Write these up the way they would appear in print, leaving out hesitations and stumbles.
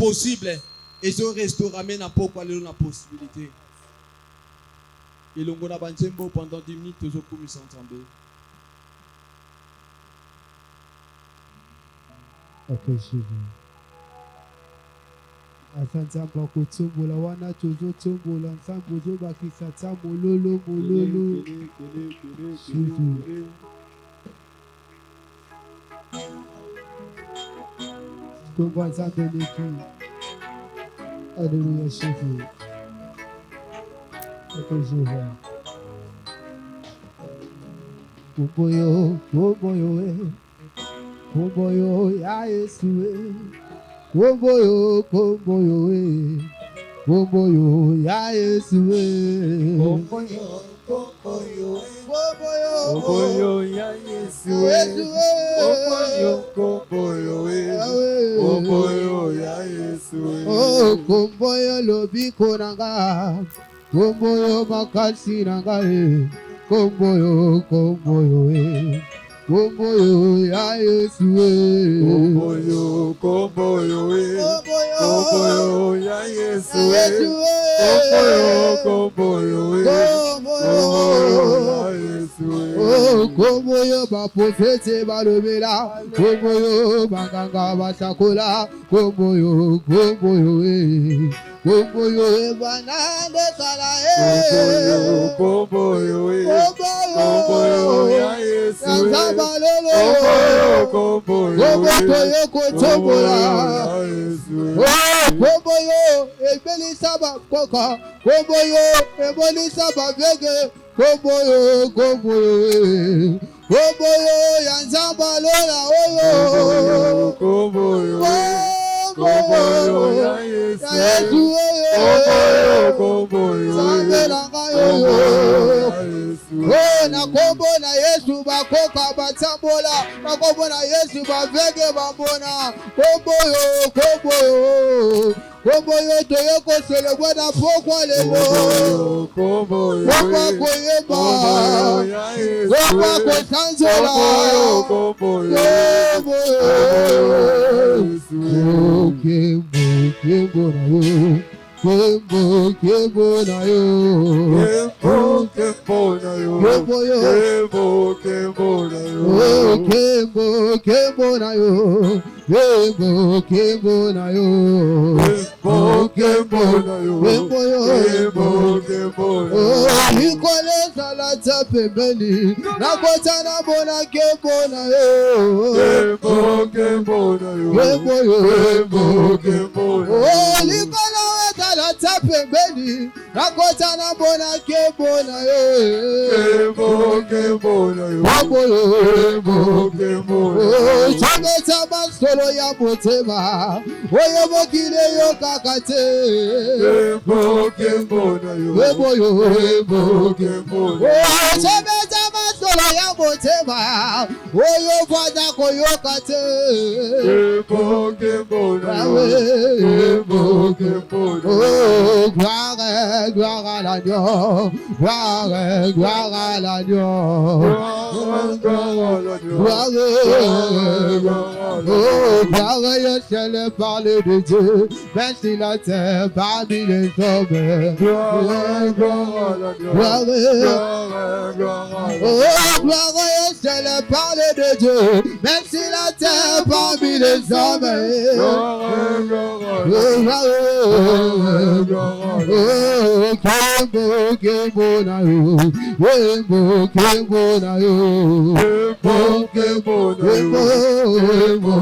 possible. Et ce restaurant n'a pas quoi la possibilité. Et l'on a pendant 10 minutes, tous les s'entendent. Ok, Jésus. Asante kwa kutumbula wana tuzo tumbula nsambu zo bakisata mololo mololo. Jésus. Tumba nsambe neki. Alléluia, Jésus. Ok, Jésus. Kumboyo, kumboyo, kumboyo ya Yesu. Kumboyo, kumboyo, kumboyo ya Yesu. Kumboyo, kumboyo, kumboyo ya Yesu. Kumboyo, kumboyo, kumboyo ya Yesu. Oh, kumboyo lobiko nanga, kumboyo makasi nanga, kumboyo, kumboyo, kumboyo ya Yesu. Kumboyo, kumboyo, kumboyo ya Yesu. Kumboyo, kumboyo, kumboyo ya Yesu. Oh, kumboyo bapofete balobela, kumboyo baganga basakola, kumboyo, kumboyo, kumboyo banande kala. Kumboyo, kumboyo ya Yesu. Kumboyo kotombola. Oh, kumboyo ebeli saba koka, kumboyo ebeli saba vege, kumboyo, kumboyo, kumboyo yanzamba lola oyo. Kumboyo ya Yesu. Kumboyo Sambelanga yoyo. Oh, na kombo na Yesu bakoka batambola, na kombo na Yesu bavege bambona. Komboyo, komboyo, komboyo toyoko celebrate na pokwa lelo. Komboyo koyeba, komboyo kosanzola. Komboyo, kembo na yo. Kembo, kembo na yo. Kembo, kembo na yo. Kembo yo. Kembo, kembo na yo. Oh, kembo, kembo na yo. Kembo, kembo na yo. Kembo, kembo na yo. Kembo yo. Kembo, kembo na yo. Oh, ikole salata pembeni. Nakota na bona kembo na yo. Kembo, kembo na yo. Kembo yo. Kembo, kembo na yo. Oh, ikole salata pembeni. Nakota na bona kembo na yo. Kembo, kembo na yo. Kembo yo. Kembo, kembo na yo. Oh, changeta masolo ya motema. Oyo mokile yo kakate. Kembo, kembo na yo. Kembo yo. Kembo, kembo na yo. Oh, changeta masolo ya motema. Oyo fada koyokate. Kembo, kembo na yo. Kembo, kembo na yo. Oh, gloire, gloire à l'agneau. Gloire, gloire à l'agneau. Gloire, oh, gloire, le ciel parle de Dieu. Merci la terre parmi les hommes. Gloire, gloire, oh, gloire, le ciel parle de Dieu. Merci la terre parmi les hommes. Oh, kembo, kembo na yo. Kembo, kembo na yo. Kembo, kembo na yo.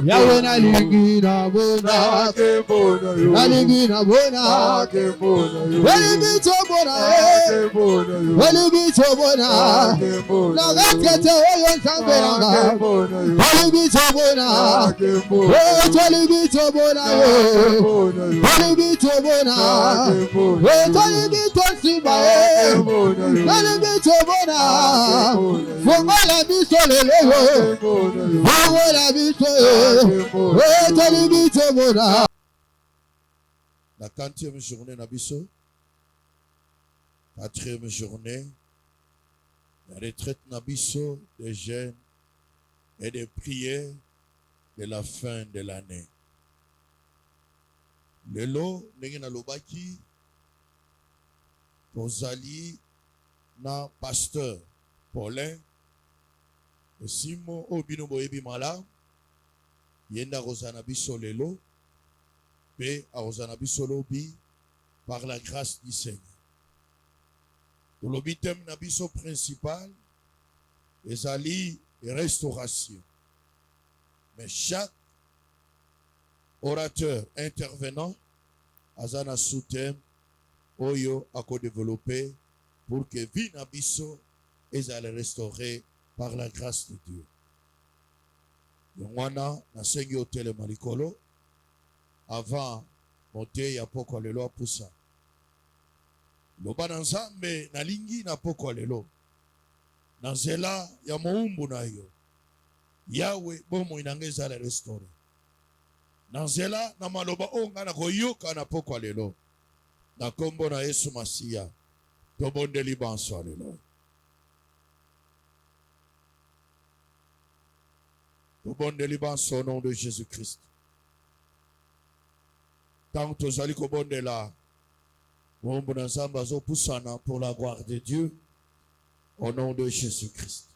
Yawe na ligi na bona. Kembo na yo. Na ligi na bona. Kembo na yo. Wali bicho bona. Kembo na yo. Wali bicho bona. Kembo Na na yo. gaskete oyo nsambe nanga. Kembo na yo. Wali bicho bona. Kembo. Oh, wali bicho bona yo. Wali bicho bona. Oh, wali bicho simba yo. Wali bicho bona. Fongola bicho lele yo. Fongola bicho yo. Oh, wali bicho bona. La 40e journée Nabiso, 4e journée, la retraite Nabiso des jeûnes et des prières de la fin de l'année. Lelo, ndenge nalobaki, tozali na pasteur Paulin, Simo Obino Boyebi Mala, Yenda Rosana Biso lelo, Pe a Rosana Biso lobi, par la grâce du Seigneur. Le thème na biso principal, ezali restauration. Mais chaque orateur intervenant a un sous-thème oyo a développé pour que vie na biso ezali restauré par la grâce de Dieu. Yongwana na sengi hôtel Malikolo avant monter ya poko lelo apusa. Loba na Nzambe na lingi na poko lelo. Na nzela ya moumbu na yo. Yawe bomo inangeza la restaurer. Na nzela na maloba onga na koyoka na poko lelo. Na kombo na Yesu Masia. Tobonde libanso lelo. Tobonde libanso au nom de Jésus-Christ. Tant tozali kobonde la moumbu na Nzambe azopusana pour la gloire de Dieu. Au nom de Jésus-Christ.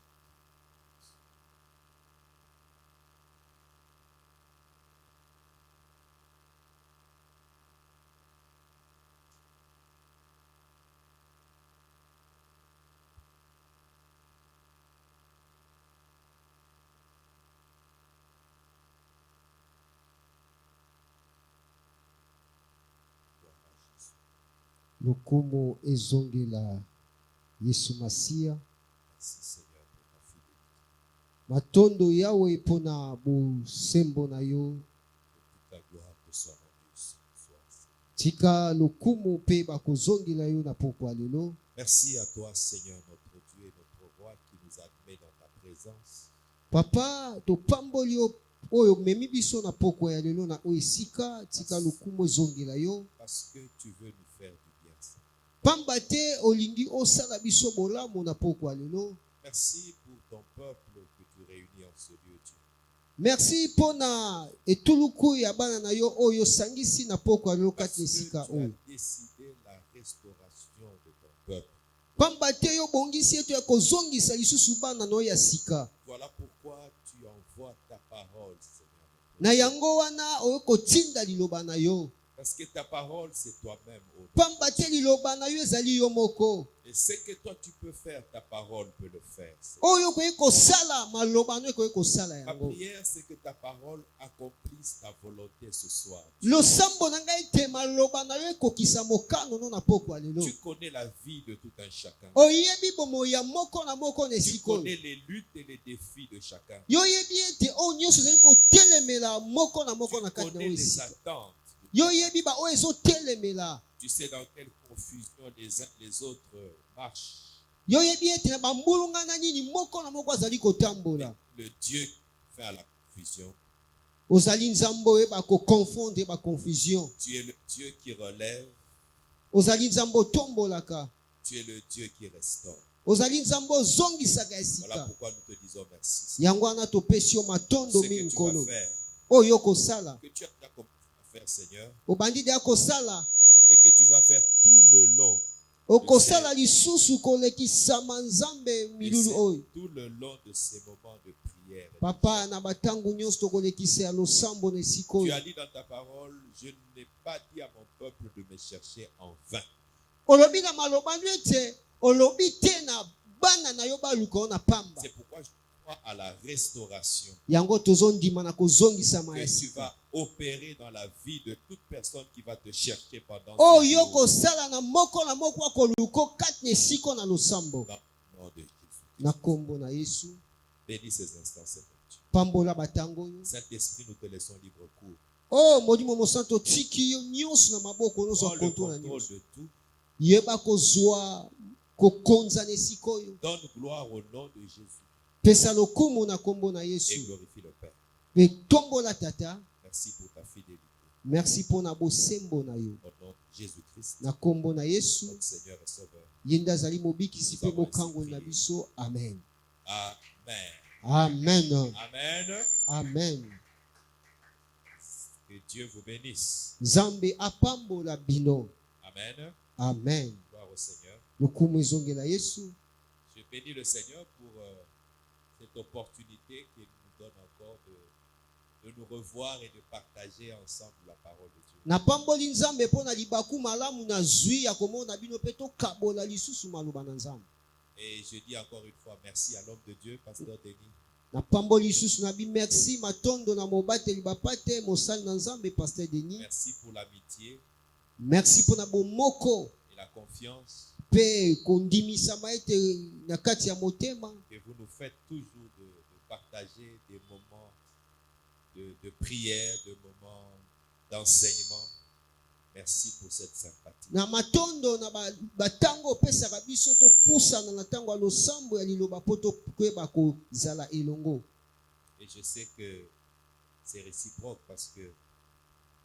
Lokumu ezongela Yesu Masia. Merci Seigneur pour ta fidélité. Matondo yawe pona busembo na yo. Que ta gloire te soit rendue ce soir. Tika lokumu pe bakozongela yo na pokwa lelo. Merci à toi Seigneur notre Dieu et notre roi qui nous admet dans ta présence. Papa to pamboli oyo memi biso na pokwa ya lelo na oisika tika lokumu ezongela yo. Parce que tu veux nous faire du bien. Pamba te olingi osala biso bolamu na pokwa lelo. Merci pour ton peuple que tu réunis en ce lieu, Dieu. Merci pona etuluku ya bana na yo oyo sangisi na pokwa lelo Parce kati que esika tu oyo. as décidé la restauration de ton peuple. Pamba te yo bongisi eto ya kozongisa lisusu bana na yo ya sika. Voilà pourquoi tu envoies ta parole, Seigneur. Na yango wana oyo kotinda liloba na yo. Parce que ta parole, c'est toi-même. Oh. Pamba te liloba na yo ezali yo moko. Et ce que toi tu peux faire, ta parole peut le faire. Seigneur. Oyo koye kosala maloba no koye kosala Ma yango. prière, c'est que ta parole accomplisse ta volonté ce soir. Losambo na ngai te maloba na yo ekokisa mokano no na pokwa lelo. Tu connais la vie de tout un chacun. Oyebi bomo ya moko na moko na Tu esika oyo. connais les luttes et les défis de chacun. Yo yebi ete oyo nyonso ezali kotelemela moko na moko na Tu kati na connais oyo les esika. attentes. Yo yebi ba oyo ezotelemela. Tu sais dans quelle confusion les uns les autres marchent. Yo yebi ete na bambulungana nini moko na moko azali kotambola. Le Dieu qui fait la confusion. Ozali nzambo oyeba koconfondre ba confusion. Tu es le Dieu qui relève. Ozali nzambo otombolaka. Tu es le Dieu qui restaure. Ozali nzambo ozongisaka Voilà esika. pourquoi nous te disons merci. Yango wana topesi yo matondo Ce que mingi tu vas nkolo. faire, Oyo kosala. que tu as déjà commencé à faire, Seigneur, Obandi deya kosala. et que tu vas faire tout le long. Okosala lisusu kolekisama nzambe Et milulu c'est oyo. tout le long de ces moments de prière. Papa na batangu nyonso tokolekisa ya losambo na esika Tu oyo. as dit dans ta parole, je n'ai pas dit à mon peuple de me chercher en vain. Olobi na maloba no ete olobi te na bana na yo baluka yo na pamba. C'est pourquoi je crois à la restauration Yango tozondima na kozongisama ya que tu sika. vas opérer dans la vie de toute personne qui va te chercher pendant Oyo ces jours. kosala na moko akoluka kati na esika na losambo. Dans le nom de Jésus. Na kombo na Yesu. Bénis ces instants, Seigneur. Pambola batango oyo. Saint-Esprit, nous te laissons libre cours. Oh, modimo mosanto tiki yo nyonso na maboko nyonso Prends le akontola contrôle nyonso. de tout. Yeba kozwa kokonza na esika oyo. Donne gloire au nom de Jésus Pesa lokumu na kombo na et Yesu. glorifie le Père. Pe tombola tata. Merci pour ta fidélité. Merci pona bosembo na yo. Au nom de Jésus-Christ, Na kombo na Yesu. notre Seigneur et Sauveur. Yenda azali mobikisi pe mokango na biso. Amen. Amen. Amen. Amen. Amen. Que Que Dieu vous bénisse. Nzambe apambola bino. Amen. Amen. Gloire au Seigneur. Lokumu ezongela Yesu. Je bénis le Seigneur pour cette opportunité qu'il nous donne encore de nous revoir et de partager ensemble la parole de Dieu. Napamboli Nzambe pona libaku malamu na zwi ya komona bino pe tokabola lisusu maloba na Nzambe. Et je dis encore une fois merci à l'homme de Dieu, Pasteur Denis. Napamboli lisusu na bi merci matondo na mobateli bapate mosali na Nzambe Pasteur Denis. Merci pour l'amitié Merci pona bomoko et la confiance pe kondimisama ete na kati ya motema. que vous nous faites toujours de partager des moments de prière, de moments d'enseignement. Merci pour cette sympathie. Na matondo na batango pesaka biso to pusana na tango ya losambo ya liloba poto kweba ko zala elongo. Et je sais que c'est réciproque parce que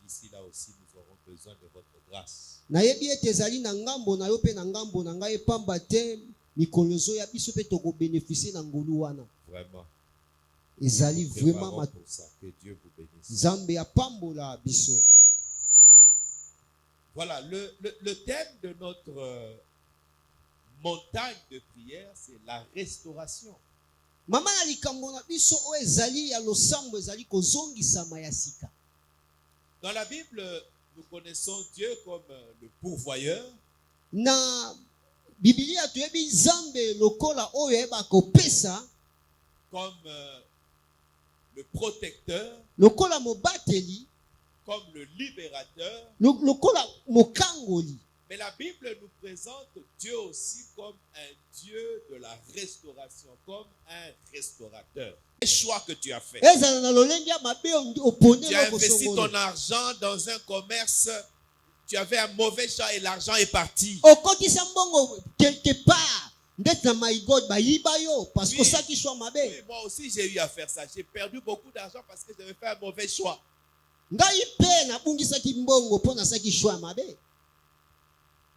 ici là aussi nous aurons besoin de votre grâce. Na yebi ete ezali na ngambo na yo pe na ngambo na ngai pamba te mikolozo ya biso pe toko bénéficier na ngolu wana. Vraiment. Ezali vraiment Préparons pour ça. Que Dieu vous bénisse. Nzambe apambola biso. Voilà, le thème de notre montagne de prière, c'est la restauration. Mama na likambo na biso o ezali ya losambo ezali kozongisama ya sika. Dans la Bible, nous connaissons Dieu comme le pourvoyeur, Na Biblia tuyebi Nzambe lokola oyo eba kopesa, comme le protecteur, lokola mobateli, comme le libérateur. lokola mokangoli. Mais la Bible nous présente Dieu aussi comme un Dieu de la restauration, comme un restaurateur. Les choix que tu as fait. Ezala na lolenge ya mabe opone Tu as loko investi songolo. ton argent dans un commerce, tu avais un mauvais choix et l'argent est parti. Okotisa mbongo quelque part ndeti na my God bayiba yo parce que Oui. osaki shwa mabe. Oui, moi aussi j'ai eu à faire ça. J'ai perdu beaucoup d'argent parce que j'avais fait un mauvais choix. Ngai pe na bungisaki mbongo po nasaki shwa mabe.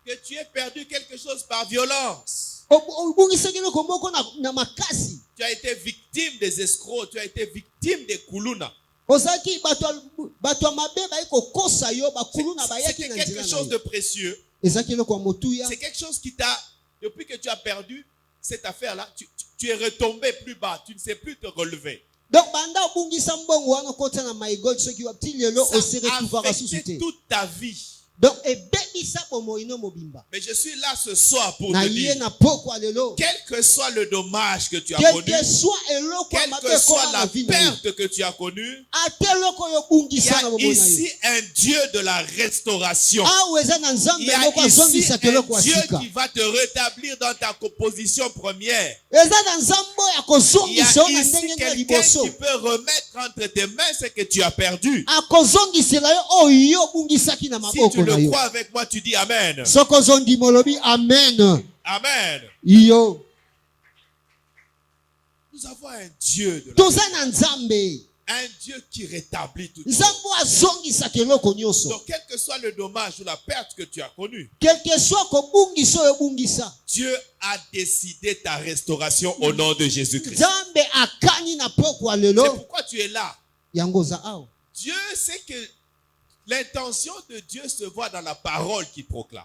Que tu aies perdu quelque chose par violence. Obungisaki loko moko na makasi. Tu as été victime des escrocs, tu as été victime des kuluna. Osaki bato mabe ba kokosa yo bakuluna bayaki C'était na quelque nzela na chose yo. de précieux. Ezaki loko motuya. C'est quelque chose qui t'a, depuis que tu as perdu cette affaire-là, tu es retombé plus bas, tu ne sais plus te relever. Donc banda obungisa mbongo wana kota na my God soki wapti lelo Ça osere a tuvara affecté susute. toute ta vie. Donc ebebisa bomo ino mobimba. Mais je suis là ce soir pour Na te ye dire, na poko alelo. quel que soit le dommage que tu as Quel connu, que soit eloko quelle mabe que soit koma na la vie na yo. perte que tu as connue, Ateloko yo il y bungisa na a bomo na yo. ici un Dieu de la restauration. Awe eza na Il Nzambe y a loko ici azongisa un keloko Dieu asika. qui va te rétablir dans ta position première. Eza na Nzambe ya Il y a kozongisa yo na ici ndenge na quelqu'un liboso. qui peut remettre entre tes mains ce que tu as perdu. Akozongisela yo oyo bungisaki na Si tu maboko na le yo. crois avec moi, tu dis Amen. Soko zondi molobi amen. Amen. Iyo. Nous avons un Dieu de la Toza na Nzambe. un Dieu qui rétablit tout. Nzambe azongisa keloko nyonso. Donc, quel que soit le dommage ou la perte que tu as connu, Quel que soit kobungisa oyo bungisa. Dieu a décidé ta restauration au nom de Jésus-Christ. Nzambe akani na poko C'est alelo. pourquoi tu es là. Yango za awa. Dieu sait que l'intention de Dieu se voit dans la parole qu'il proclame.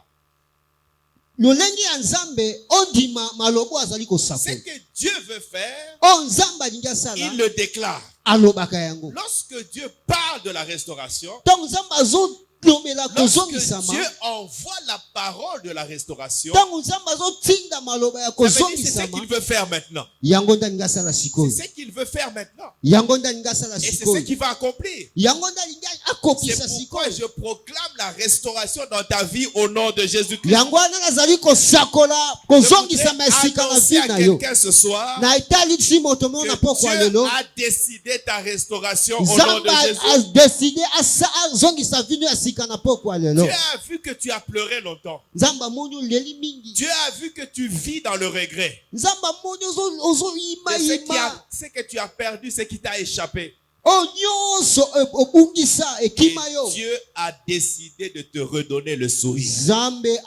Lolenge ya Nzambe ondima malobo azali Ce kosakola. que Dieu veut faire, O Nzambe alingi asala il le déclare. alobaka yango. Lorsque Dieu parle de la restauration, Donc Nzambe azolobela lorsque kozongisama. Dieu envoie la parole de la restauration, Donc Nzambe azotinda maloba ya ça veut dire c'est ce kozongisama. qu'il veut faire maintenant. Yango ndalingi asala C'est sikoyo. ce qu'il veut faire maintenant. Yango ndalingi asala Et c'est ce sikoyo. qu'il va accomplir. Yango ndalingi C'est akokisa pourquoi sikoyo. je proclame la restauration dans ta vie au nom de Jésus-Christ. Yango wana nazali kosakola Je kozongisama voudrais esika na annoncer vie à na yo. quelqu'un ce soir Na etali si moto mo na que poko Dieu alelo. a décidé ta restauration au nom Nzambe de Jésus. a décidé azongisa vino ya sika na poko alelo. Dieu a vu que tu as pleuré longtemps. Nzambe amoni leli mingi. Dieu a vu que tu vis dans le regret. Nzambe amoni ozo yima Et yima. ce que tu as perdu, ce qui t'a échappé. O nyonso obungisa Et ekima yo. Dieu a décidé de te redonner le sourire. Nzambe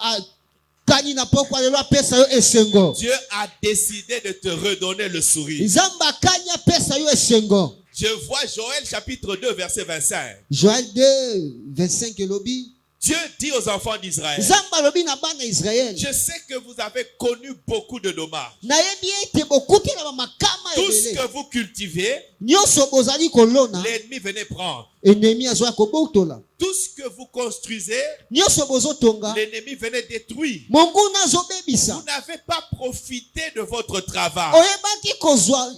akani na poko alelo apesa yo esengo. Dieu a décidé de te redonner le sourire. Nzambe akani apesa yo esengo. Je vois Joël chapitre 2 verset 25. Joël 2, 25 elobi. Dieu dit aux enfants d'Israël, Nzambe alobi na bana Israël. je sais que vous avez connu beaucoup de dommages. Nayebi ete bokutela ba makama Tout ce ebele. que vous cultivez, Nyonso bozali kolona. l'ennemi venait prendre. Ennemi azwa kobotola. Tout ce que vous construisez, Nyonso bozotonga. l'ennennemi venait détruire. Monguna azobebisa. Vous n'avez pas profité de votre travail. Oyebaki kozwa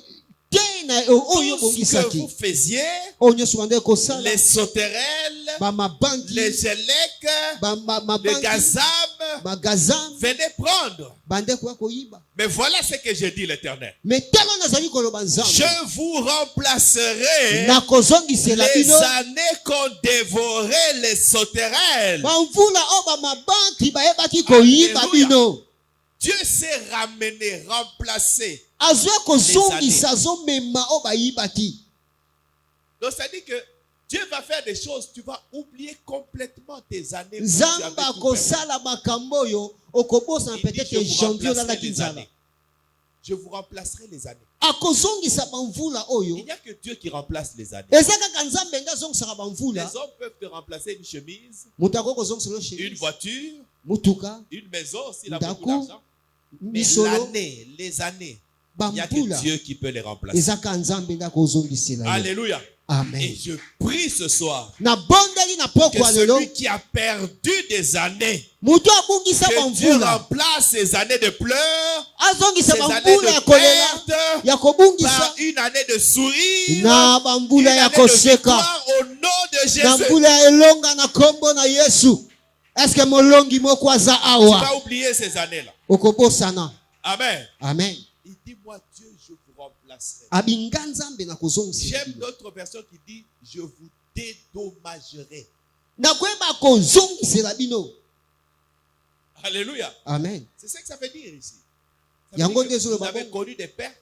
te na oyo Tout ce que bongisaki. vous faisiez, Oyo nyonso bande kosala. les sauterelles, Ba mabanki. les gélecs, Ba les mabanki. gazabes, Magazam. venez prendre. Bande kwa koyiba. Mais voilà ce que je dis l'Éternel. Mais tellement nazali koloba nzambe. Je vous remplacerai Na kozongisela les bino. années qu'ont dévoré les sauterelles. Bamvula o ba mabanki bayebaki koyiba Alléluia. bino. Dieu s'est ramené, remplacé. Azwa kozongisa azomema o bayibaki. Donc ça dit que Dieu va faire des choses, tu vas oublier complètement tes années. où tu avais Nzambe tout perdu. akosala makambo oyo okobosa Il dit, peut-être je vous janvier remplacerai olalaki les nzala. années. Je vous remplacerai les années. Akozongisa bamvula oyo. Il n'y a que Dieu qui remplace les années. Eza kaka nzambe nde azongisaka Les bamvula. hommes peuvent te remplacer une chemise, Moto akoki kozongisela une chemise, voiture, mutuka, une maison s'il a Ndaku, beaucoup d'argent. Mais misolo, l'année, les années, il n'y a bambula. que Dieu qui peut les remplacer. Eza kaka nzambe nde akozongisela yo. Alléluia. Et Amen. je prie ce soir Na bondeli na que pokwa lelo. celui qui a perdu des années, Moto abungisa que Dieu bamvula. remplace ces années de pleurs, Azongisa ces années bambula ya de kolela. perte, Ya kobungisa. par une année de sourire, Na une bambula ya année de koseka. victoire au nom de Na Jésus. mbula ya elonga na kombo na Yesu. Eske molongi moko aza Tu awa. vas oublier ces années-là. Okobosana. Amen. Amen. Il dit, moi Dieu, je vous remplacerai. Abinga nzambe na kozongisela J'aime bino. d'autres versions qui dit, je vous dédommagerai. Nakoyeba kozongisela bino. Alléluia. Amen. C'est ça que ça veut dire ici. Ça Yango veut dire que nde ezoloba vous avez bongo. connu des pertes,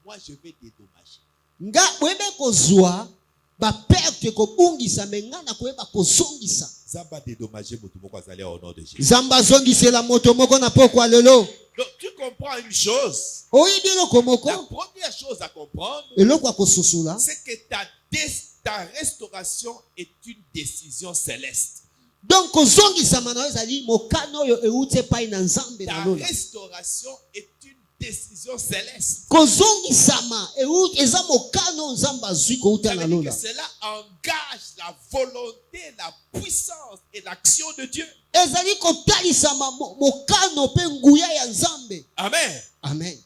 moi je vais dédommager. Nga boyebe kozwa baperte kobungisa me nga nakoyeba kozongisa. Zamba dédommager moto moko azali au nom de Jésus. Nzambe azongisela moto moko na pokwa lelo. Donc tu comprends une chose. Oyebi eloko moko. La première chose à comprendre, Eloko akosusula. c'est que ta restauration est une décision céleste. Donc kozongisama na yo ezali mokano oyo euti epai na nzambe na Ta lola. restauration est une décision céleste. Kozongisama euti eza mokano nzambe azwi kouta Ça na veut dire lola. que cela engage la volonté, la puissance et l'action de Dieu. Ezali kotalisama mokano pe nguya ya nzambe. Amen. Amen.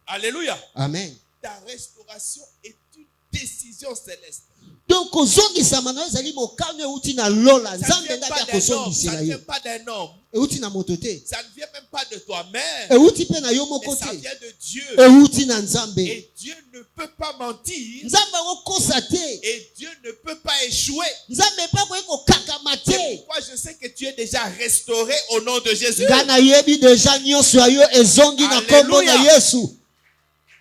Alléluia. Amen. Ta restauration est une décision céleste. Donc kozongisama na yo ezali mokano euti na lola. Ça ne Nzambe vient ndaki pas d'un homme, ça akosongisela ne vient yo. pas d'un homme, Euti na moto te. ça ne vient même pas de toi-même, Euti pe na yo mais moko ça te. vient de Dieu. Euti na nzambe. Et Dieu ne peut pas mentir, Nzambe akokosa te. et Dieu ne peut pas échouer. Nzambe epa koki kokakama C'est te. pourquoi je sais que tu es déjà restauré au nom de Jésus. Nga nayebi deja nyonso ya yo ezongi na kombo na Alléluia. Yesu.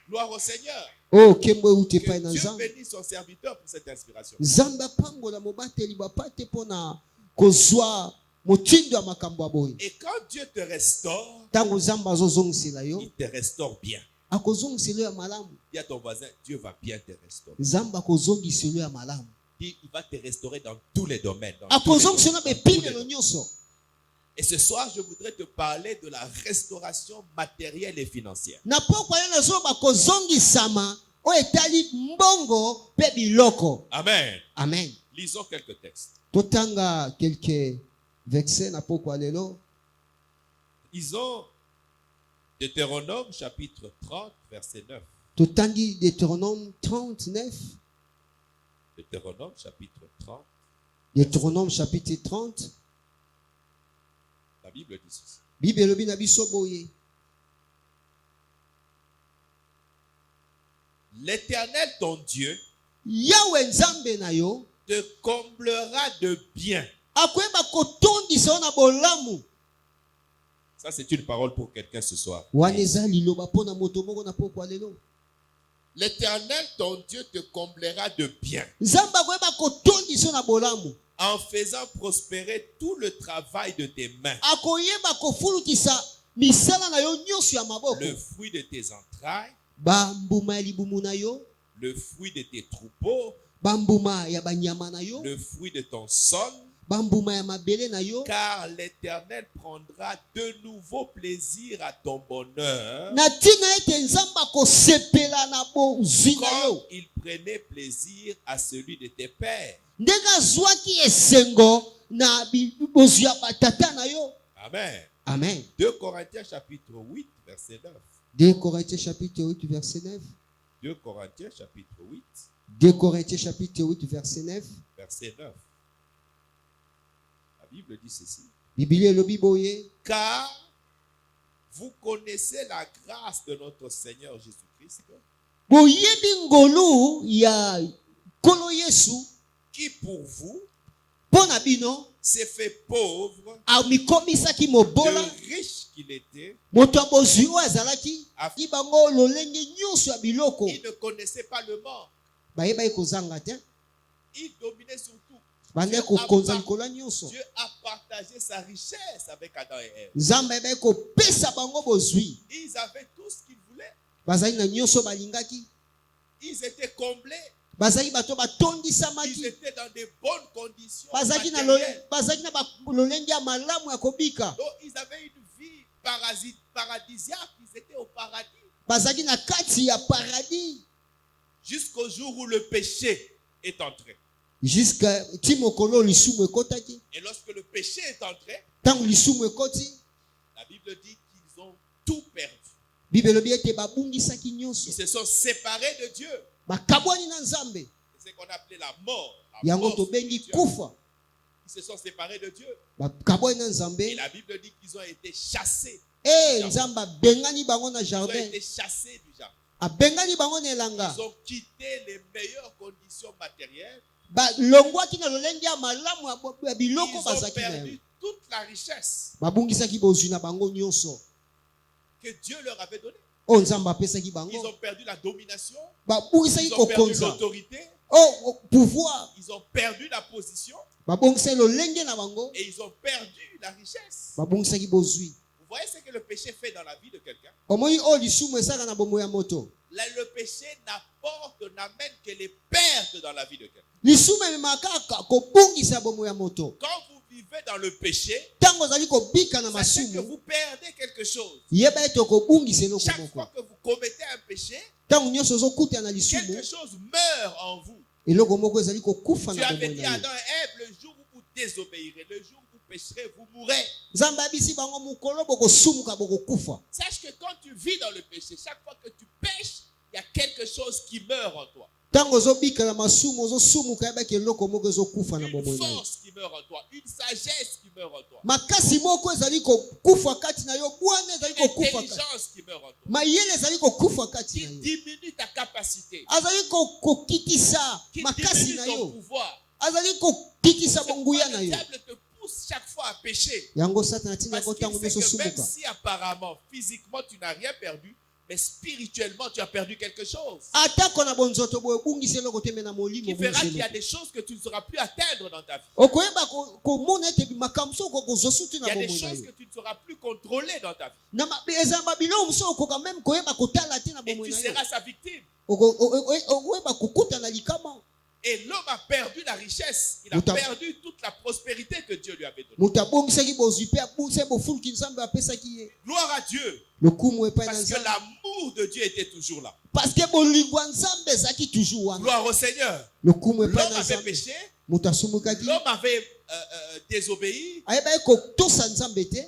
Gloire au Seigneur. Oh, kembo euti Que epai na Dieu nzambe. bénisse son serviteur pour cette inspiration. Nzambe apangola mobateli bapate mpona kozwa motindo ya makambo ya boye. Et quand Dieu te restaure, Ntango nzambe azozongisela yo il te restaure bien. akozongisela yo ya malamu. Dis à ton voisin, Dieu va bien te restaurer. Nzambe akozongisela yo ya malamu. Il va te restaurer dans tous les domaines. dans tous les Akozongisela domaines, dans tous les bepingelo domaines. nyonso. Et ce soir, je voudrais te parler de la restauration matérielle et financière. Na pokwa yo nazoba kozongisama oyo etali mbongo pe biloko. Amen. Amen. Lisons quelques textes. Totanga quelques versets na pokwa lelo. Lisons Deutéronome chapitre 30, verset 9. Totangi Deutéronome 39. Deutéronome chapitre 30. Deutéronome chapitre 30. La Bible dit ceci. Bible elobi na biso boye. L'Éternel, ton Dieu, Yahweh nzambe na yo te comblera de bien. akoyeba kotondisa yo na bolamu. Ça, c'est une parole pour quelqu'un ce soir. Wana eza liloba mpona moto moko na pokwa lelo. L'Éternel, ton Dieu, te comblera de bien Nzambe akoyeba kotondisa yo na bolamu. en faisant prospérer tout le travail de tes mains, Akoyeba kofulukisa misala na yo nyonso ya maboko. le fruit de tes entrailles, Ba mbuma ya libumu na yo, le fruit de tes troupeaux, bambuma ya banyama na yo, le fruit de ton sol, bambuma ya mabele na yo, car l'Éternel prendra de nouveaux plaisirs à ton bonheur, na tina ete nzambe akosepela na bozwi na comme yo il prenait plaisir à celui de tes pères. ndenge azwaki esengo na bozwi ya batata na yo. Amen. Amen. 2 Corinthiens chapitre 8, verset 9. 2 Corinthiens chapitre 8 verset 9. 2 Corinthiens chapitre 8, 2 Corinthiens chapitre 8 verset 9. verset 9. La Bible dit ceci. Biblia elobi boye, Car vous connaissez la grâce de notre Seigneur Jésus-Christ, boyebi ngolu ya kolo Yesu qui pour vous pona bino s'est fait pauvre, amikomisaki mobola de riche qu'il était. moto ya bozwi oyo azalaki aki bango lolenge nyonso ya biloko Il ne connaissait pas le manque. bayebaki kozanga te, Il dominait sur tout. bandeki kokonza likolo ya nyonso. Dieu a partagé sa richesse avec Adam et Ève. Nzambe ayebaki kopesa bango bozwi, Ils avaient tout ce qu'ils voulaient. bazali na nyonso balingaki, Ils étaient comblés. bazali bato Ils batondisamaki, étaient dans de bonnes conditions bazalaki na matérielles. lolenge ya malamu ya kobika, Donc, ils avaient une vie paradisiaque. Ils étaient au paradis. bazalaki na kati ya paradis Jusqu'au jour où le péché est entré. jusqu'à ti mokolo lisumu ekotaki. Et lorsque le péché est entré, Ntango lisumu ekoti, la Bible dit qu'ils ont tout perdu. Bible elobi ete babungisaki nyonso, Ils se sont séparés de Dieu. bakabwani na Nzambe, C'est ce qu'on appelait la mort. La yango mort tobengi spirituelle. kufa, Ils se sont séparés de Dieu. bakabwani na Et Nzambe. la Bible dit qu'ils ont été chassés. Nzambe abengani bango na Ils ont jardin, été chassés du jardin. abengani bango na elanga, Ils ont quitté les meilleures conditions matérielles. balongwaki na lolenge ya malamu ya biloko Ils ont bazalaki na perdu yango, toute la richesse babungisaki bozwi na bango nyonso que Dieu leur avait donnée. oyo Nzambe apesaki Ils bango, ont perdu la domination. babungisaki Ils ont perdu kokonza, l'autorité. pouvoir, Ils ont perdu la position. babongisaki lolenge na bango, Et ils ont perdu la richesse. babongisaki bozwi. Vous voyez ce que le péché fait dans la vie de quelqu'un? Omoni oyo lisumu esaka na bomoi ya moto, Là, le péché n'amène que les pertes dans la vie de quelqu'un. lisumu ememaka kaka kobungisa bomoi ya moto. Quand vous vivez dans le péché, Ntango ozali kobika na sachez que masumu, vous perdez quelque chose. yeba ete okobungisa eloko Chaque moko. fois que vous commettez un péché, Ntango nyonso ozokutana na lisumu, quelque chose meurt en vous. eloko moko ezali kokufa Tu na avais bomoi dit na à yo. Adam et Ève, le jour où vous désobéirez, le jour où vous pécherez, vous mourrez. Nzambe abisi bango mokolo bokosumuka bokokufa. Sache que quand tu vis dans le péché, chaque fois que tu pêches, il y a quelque chose qui meurt en toi. Ntango ozobika na masumu ozosumuka yebaki eloko moko ezokufa na Une bomoi na yo. force qui meurt en toi, une sagesse qui meurt en toi, Makasi moko ezali kokufa kati na yo, bwana ezali une kokufa kati, intelligence qui meurt en toi, mayele ezali kokufa kati qui na yo, diminue ta capacité, azali kokitisa qui makasi diminue na ton yo, pouvoir. azali kokitisa C'est pourquoi bonguya na le yo. diable te pousse chaque fois à pécher. Yango Satan atina Parce ko qu'il ntango sait nyonso que même sumuka, si apparemment, physiquement, tu n'as rien perdu, mais spirituellement, tu as perdu quelque chose. atako na bonzoto boye bungisa eloko te me na Qui molimo fera bungisa qu'il y a eloko. des choses que tu ne sauras plus atteindre dans ta vie. Okoyeba komona ete makambo so okozosuti Il na y a des bomoi na choses yo. que tu ne sauras plus contrôler dans ta vie. Na eza babilo so okoka même koyeba kotala te na Et bomoi tu na yo. seras sa victime. Okoyeba kokuta na likama. Et l'homme a perdu la richesse. Il a Muta- perdu toute la prospérité que Dieu lui avait donnée. Moto abongisaki bozwi mpe abungisa bofuluki Nzambe apesaki ye. Gloire à Dieu. Lokumu epai na Parce que Nzambe. l'amour de Dieu était toujours là. Parce que bolingo ya Nzambe ezalaki toujours wana. Gloire au Seigneur. Lokumu epai L'homme na avait Nzambe. péché. Moto asumukaki. L'homme avait désobéi. Ayebaki kotosa Nzambe te.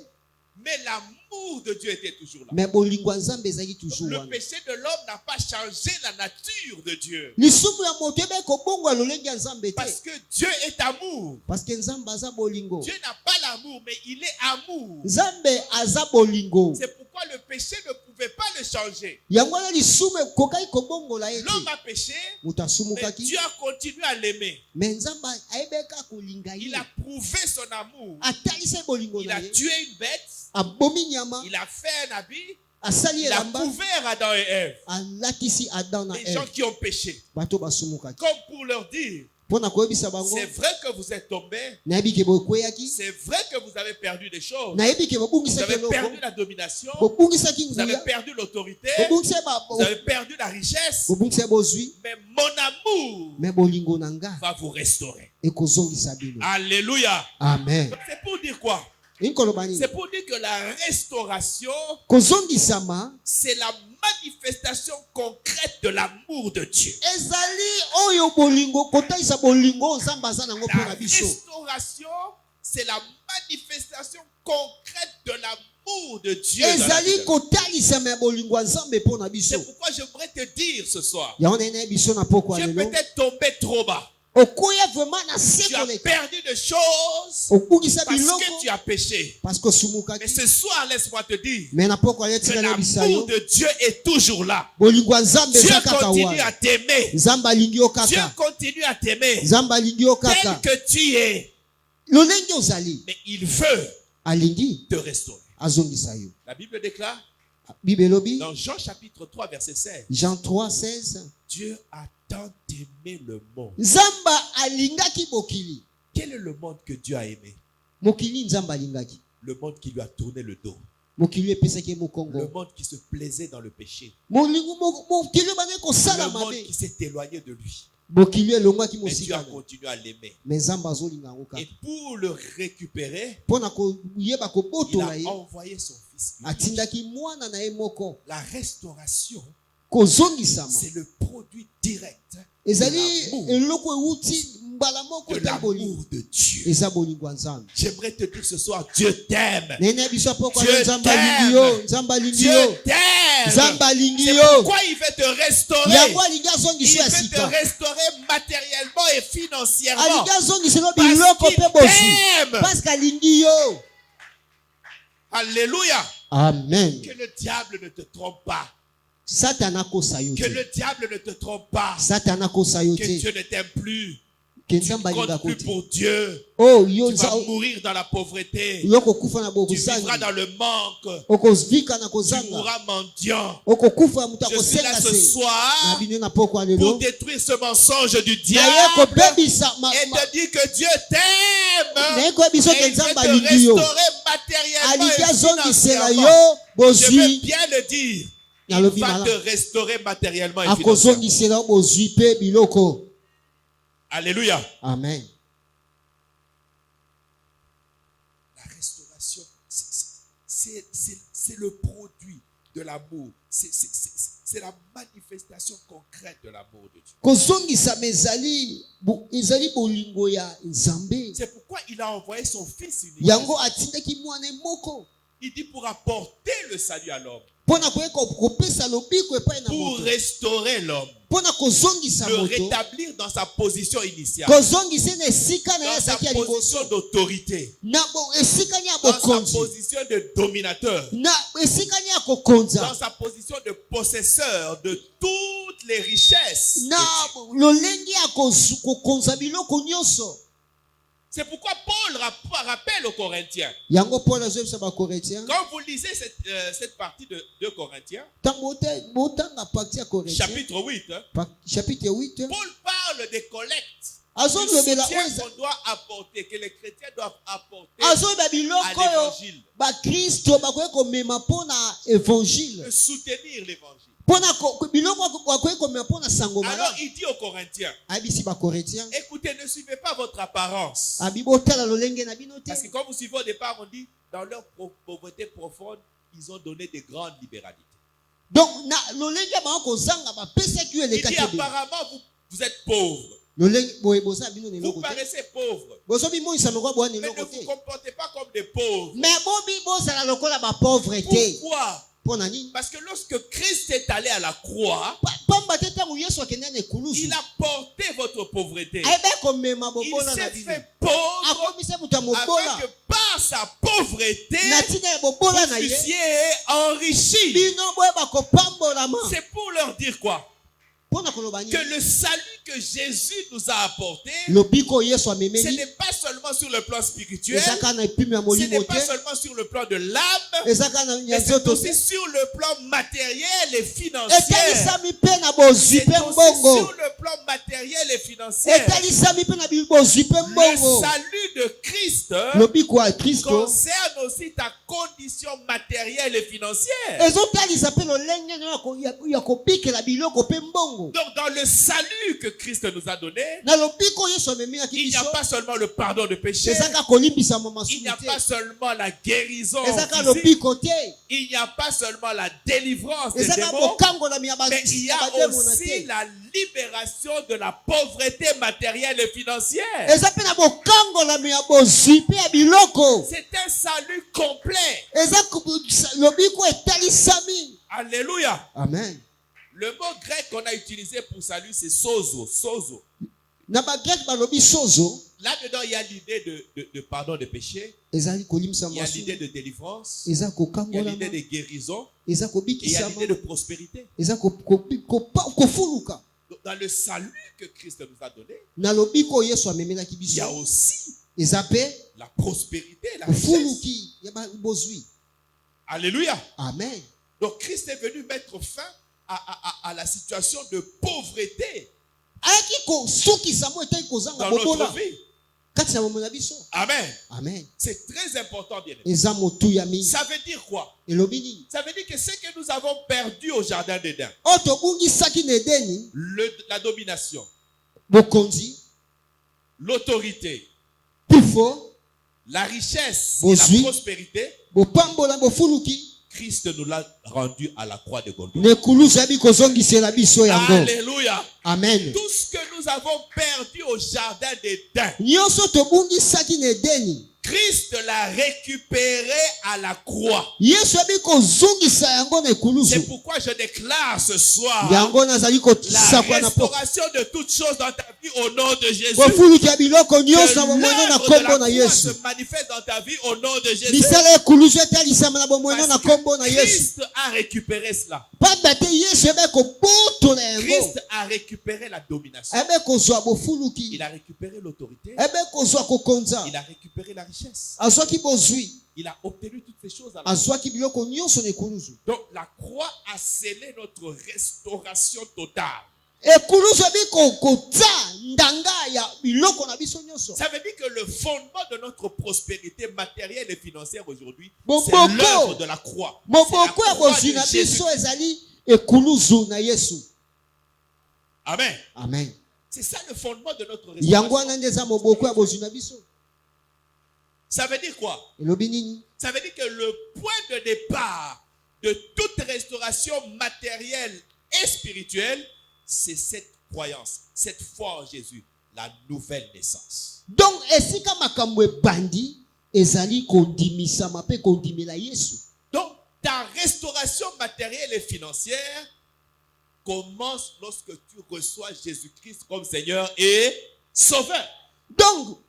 Mais l'amour de Dieu était toujours là. Mais bolingo ya Nzambe ezalaki toujours Le wana. péché de l'homme n'a pas changé la nature de Dieu. Lisumu ya moto ebaki kobongwa lolenge ya Nzambe te. Parce que Dieu est amour. Parce que Nzambe aza bolingo. Dieu n'a pas l'amour, mais il est amour. Nzambe aza bolingo. C'est pourquoi le péché ne pouvait pas le changer. Yango wana lisumu ekokaki kobongola ye te. L'homme a péché, Moto mais asumukaki. Dieu a continué à l'aimer. Mais Nzambe ayebeka kolinga Il ye. a prouvé son amour. Atalisa bolingo Il na a ye. tué une bête. Abomi nyama. Il a fait un habit. Asali Il a elamba. couvert Adam et Ève. Alatisi Adam na Les gens Eve. qui ont péché. Bato basumukaki. Comme pour leur dire mpona koyebisa bango C'est vrai que vous êtes tombé. nayebi ke bokweyaki C'est vrai que vous avez perdu des choses. nayebi ke Vous bobungisaki avez eloko perdu la domination. bobungisaki Vous avez nguya perdu l'autorité. bobungisa Vous avez perdu la richesse. bobungisa bozwi Mais mon amour me bolingo na nga va vous restaurer. ekozongisa bino. Alléluia. Amen. C'est pour dire quoi? Inkoloba nini? C'est pour dire que la restauration, Kozongisama c'est la manifestation concrète de l'amour de Dieu. ezali oyo bolingo kotaisa bolingo nzambe aza nango La mpona biso. restauration, c'est la manifestation concrète de l'amour de Dieu. dans la vie ezali de- kotalisama ya bolingo ya nzambe mpona biso. C'est pourquoi j'aimerais te dire ce soir, yango nene biso na poko tu ya es lelo peut-être tombé trop bas. okoya vraiment na Tu se as koleka perdu des choses okungisa parce biloko que tu as péché. parce que Mais osumukaki ce soir, laisse-moi te dire me na poko ya que tika na bisa yo l'amour de Dieu est toujours là. bolingo ya nzambe Dieu eza kaka continue wana à t'aimer. nzambe alingi yo Dieu kaka continue à t'aimer nzambe alingi yo tel kaka que tu es. lolenge ozali Mais il veut alingi te restaurer. azongisa yo. La Bible déclare Bible elobi dans Jean chapitre 3 verset 16, Jean 3:16 Dieu a tant aimé le monde. nzambe alingaki mokili Quel est le monde que Dieu a aimé? mokili nzambe alingaki Le monde qui lui a tourné le dos. mokili epesaki Le mokongo monde qui se plaisait dans le péché. mokili bandaki kosala Le monde mabe qui s'est éloigné de lui. mokili elongwaki Mais Dieu a mosika continué à l'aimer. me nzambe azolinga yango kaka Et pour le récupérer, mpona koyeba il kobotola a ye envoyé son fils. unique. atindaki mwana na ye moko La restauration, kozongisama c'est le produit direct ezali de l'amour eloko euti mbala moko de ta bolingo l'amour de Dieu. eza bolingo ya nzambe J'aimerais te dire ce soir, Dieu t'aime. nene ya biso poko Dieu nzambe t'aime. alingi yo nzambe alingi Dieu yo t'aime. nzambe alingi C'est yo pourquoi il veut te restaurer. yango alingi Il azongisa ya veut te sika restaurer matériellement et financièrement. alingi azongiselo Parce biloko qu'il mpe bozwi t'aime. parce qu'alingi yo. Alléluia. Amen. Que le diable ne te trompe pas. Satana kosa yo Que te. le diable ne te trompe pas. Satana kosa yo Que te. Dieu ne t'aime plus. Que Tu ne nzambe alinga comptes plus kote. pour Dieu. Oh yo Tu vas mourir dans la pauvreté. yo kokufa na Tu bokuzangi. vivras dans le manque. Okozvika na Tu kozanga. mourras mendiant. Okokufa mutu Je suis là akosenga ce se. Na soir bino na poko pour alelo. détruire ce mensonge du Na ye diable kobebisa et te dire que Dieu t'aime. na ye koyebiso Et ke il veut nzambe te alingi yo. restaurer matériellement Alingi et azongisela financièrement. yo Je veux bozwi. bien le dire. Il Nalobi va mala. te restaurer matériellement et financièrement. Akozongisela yo bozwi pe biloko. Alléluia. Amen. La restauration, c'est le produit de l'amour. C'est la manifestation concrète de l'amour de Dieu. Kozongisama ezali bolingo ya nzambe. C'est pourquoi il a envoyé son fils unique. Yango atindaki mwana moko. Il dit pour apporter le salut à l'homme. Mpona koyeka kopesa lobiko epai na Pour moto. restaurer l'homme. Mpona kozongisa Le moto. rétablir dans sa position initiale. Kozongisa na esika na ye Dans sa azalaki ya position liboso. d'autorité. Na esika ni ya Dans sa bokonzi. position de dominateur. Na esika ni ya kokonza. Dans sa position de possesseur de toutes les richesses. Na lolenge ya kokonza biloko nyonso. C'est pourquoi Paul rappelle aux Corinthiens. Yango Paul azobisa ba Corinthiens. Quand vous lisez cette partie de 2 Corinthiens, Botanga partie ya Corinthiens. chapitre 8, Chapitre 8. Paul parle des collectes. Du Azolobela soutien oyo. qu'on doit apporter, que les chrétiens doivent apporter Azoloba à biloko oyo. l'évangile. Ba Kristo bakoki komema mpona évangile. De soutenir l'évangile. Biloko bakoki komema mpona sango Alors malamu. il dit aux Corinthiens, Abisi ba Corinthiens. écoutez, ne suivez pas votre apparence. Abibotala lolenge na bino te. Parce que quand vous suivez au départ, on dit, dans leur pauvreté profonde, ils ont donné de grandes libéralités. Donc na lolenge ba kozanga ba pesaki yo Il dit elekaki. apparemment, vous êtes pauvre. Lolenge boye bosa bino ne Vous loko te. paraissez pauvre. Bosobi mo isa loko boa ne Mais ne loko vous te. comportez pas comme des pauvres. Mais bobi bosala lokola ba pauvreté. Pourquoi? Pona nini? Parce que lorsque Christ est allé à la croix, Pamba te tango Yesu akende na ekulusu. il a porté votre pauvreté. Ayeba komema Il bobola na s'est bino. fait pauvre Akomisa mutu ya afin mobola. que par sa pauvreté, Na tina ya bobola vous na ye. fussiez enrichis. Bino boyeba kopambolama. C'est pour leur dire quoi? que le salut que Jésus nous a apporté, lobiko Yesu ce amemeli n'est pas seulement sur le plan spirituel, ezaka na epimi ya ce molimo n'est pas te seulement sur le plan de l'âme, ezaka na mais ya c'est nzoto aussi te sur le plan matériel et financier. etalisami mpe na bozwi C'est mpe aussi mbongo sur le plan matériel et financier. etalisami mpe na bozwi mpe Le mbongo salut de Christ lobiko ya kristo concerne aussi ta condition matérielle et financière. ezotalisa mpe lolenge ya kobikela biloko mpe mbongo. Donc dans le salut que Christ nous a donné, Na lobiko Yesu amemiyaki il n'y a biso pas seulement le pardon de péché, ezaka kolimbisama il masumu n'y a te pas seulement la guérison ezaka physique, lobiko te il n'y a pas seulement la délivrance des ezaka démons, bokangola ya mais il y a bademo na aussi te la libération de la pauvreté matérielle et financière. eza mpe na bokangolami ya bozwi mpe ya biloko C'est un salut complet. eza lobiko etalisami. Alléluia. Amen. Le mot grec qu'on a utilisé pour salut, c'est sozo. Sozo. Na bagrek balobi sozo Là-dedans, il y a l'idée de pardon de péché, ezali kolimisa il y a l'idée masumu de délivrance, eza il y a kokangolama l'idée de guérison, eza et il y a kobikisama l'idée de prospérité. eza kofuluka. Donc, dans le salut que Christ nous a donné, Na lobiko Yesu amemelaki il y a biso aussi eza mpe la prospérité, la richesse. kofuluki ya bozwi. Alléluia. Amen. Donc Christ est venu mettre fin à la situation de pauvreté ayaki kosukisa mo etali kozanga dans notre bobola vie. kati na bomoi na biso. Amen. Amen. C'est très important, bien aimé. Eza motu ya mingi Ça veut dire quoi? elobi nini Ça veut dire que ce que nous avons perdu au jardin d'Éden, oyo tobungisaki na edeni la domination, bokonzi l'autorité, pifo la richesse et Bozwi. la prospérité, bopambola bofuluki Christ nous l'a rendu à la croix de Golgotha. na ekulusu abi kozongisela biso yango. Alléluia. Amen. Tout ce que nous avons perdu au jardin d'Éden, nyonso tobungisaki na edeni Christ l'a récupéré à la croix. yesu abi kozongisa yango na C'est ekulusu pourquoi je déclare ce soir yango nazali la kosakwa na po restauration de toutes choses dans ta vie au nom de Jésus. kofuluki ya biloko nyonso na Que bomoi na l'œuvre de kombo la na croix yesu se manifeste dans ta vie au nom de Jésus. misala ya ekulusu etalisama na bomoi na Parce kombo na que yesu Christ a récupéré cela. pamba te yesu ebe kobotola yango Christ a récupéré la domination. ebe kozwa bofuluki Il a récupéré l'autorité. ebe kozwa kokonza Il a récupéré la richesse. azwaki bozwi Il a obtenu toutes ces choses à la azwaki biloko nyonso na ekulusu. Donc la croix a scellé notre restauration totale. Ekulusu ebi kokota ndanga ya biloko na biso nyonso. Ça veut dire que le fondement de notre prospérité matérielle et financière aujourd'hui, c'est Boboko. l'œuvre de la croix. C'est moboko la ya croix bozwi de na Jésus. biso ezali ekulusu na yesu. Amen. Amen. C'est ça le fondement de notre Yango restauration. wana nde eza moboko ya bozwi na biso. Ça veut dire quoi? Elobi nini? Ça veut dire que le point de départ de toute restauration matérielle et spirituelle, c'est cette croyance, cette foi en Jésus, la nouvelle naissance. Donc esika makambo ebandi ezali kondimisama pe kondimela yesu. Donc, ta restauration matérielle et financière commence lorsque tu reçois Jésus-Christ comme Seigneur et Sauveur. Donc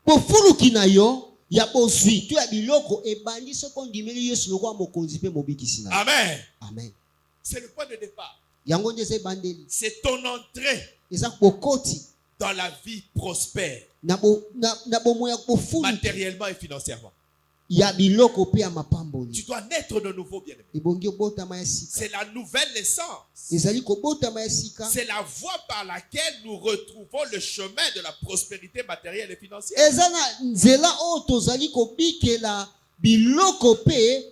bofuluki na yo ya bozwi to ya biloko ebandi soki ondimeli yesu lokola mokonzi mpe mobikisi na yo. Amen. Amen. C'est le point de départ. Yango nde eza ebandeli C'est ton entrée eza bokoti dans la vie prospère, na bomoi ya bofulu matériellement et financièrement. ya biloko mpe ya mapamboli. Tu dois naître de nouveau, bien-aimé. Ebongi obotama ya sika C'est la nouvelle naissance. ezali kobotama ya sika C'est la voie par laquelle nous retrouvons le chemin de la prospérité matérielle et financière. eza na nzela oyo tozali kobikela biloko mpe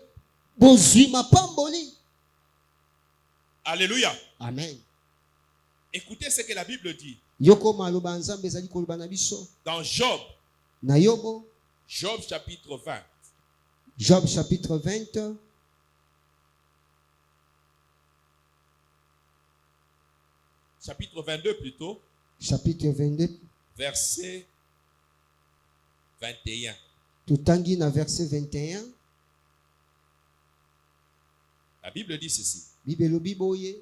bozwi mapamboli. Alléluia. Amen. Écoutez ce que la Bible dit yoko maloba ya nzambe ezali koloba na biso dans Job. na yobo Job chapitre 20. Job chapitre 20 Chapitre 22 plutôt. chapitre 22 Verset 21. totangi na verset 21 La Bible dit ceci. bible elobi boye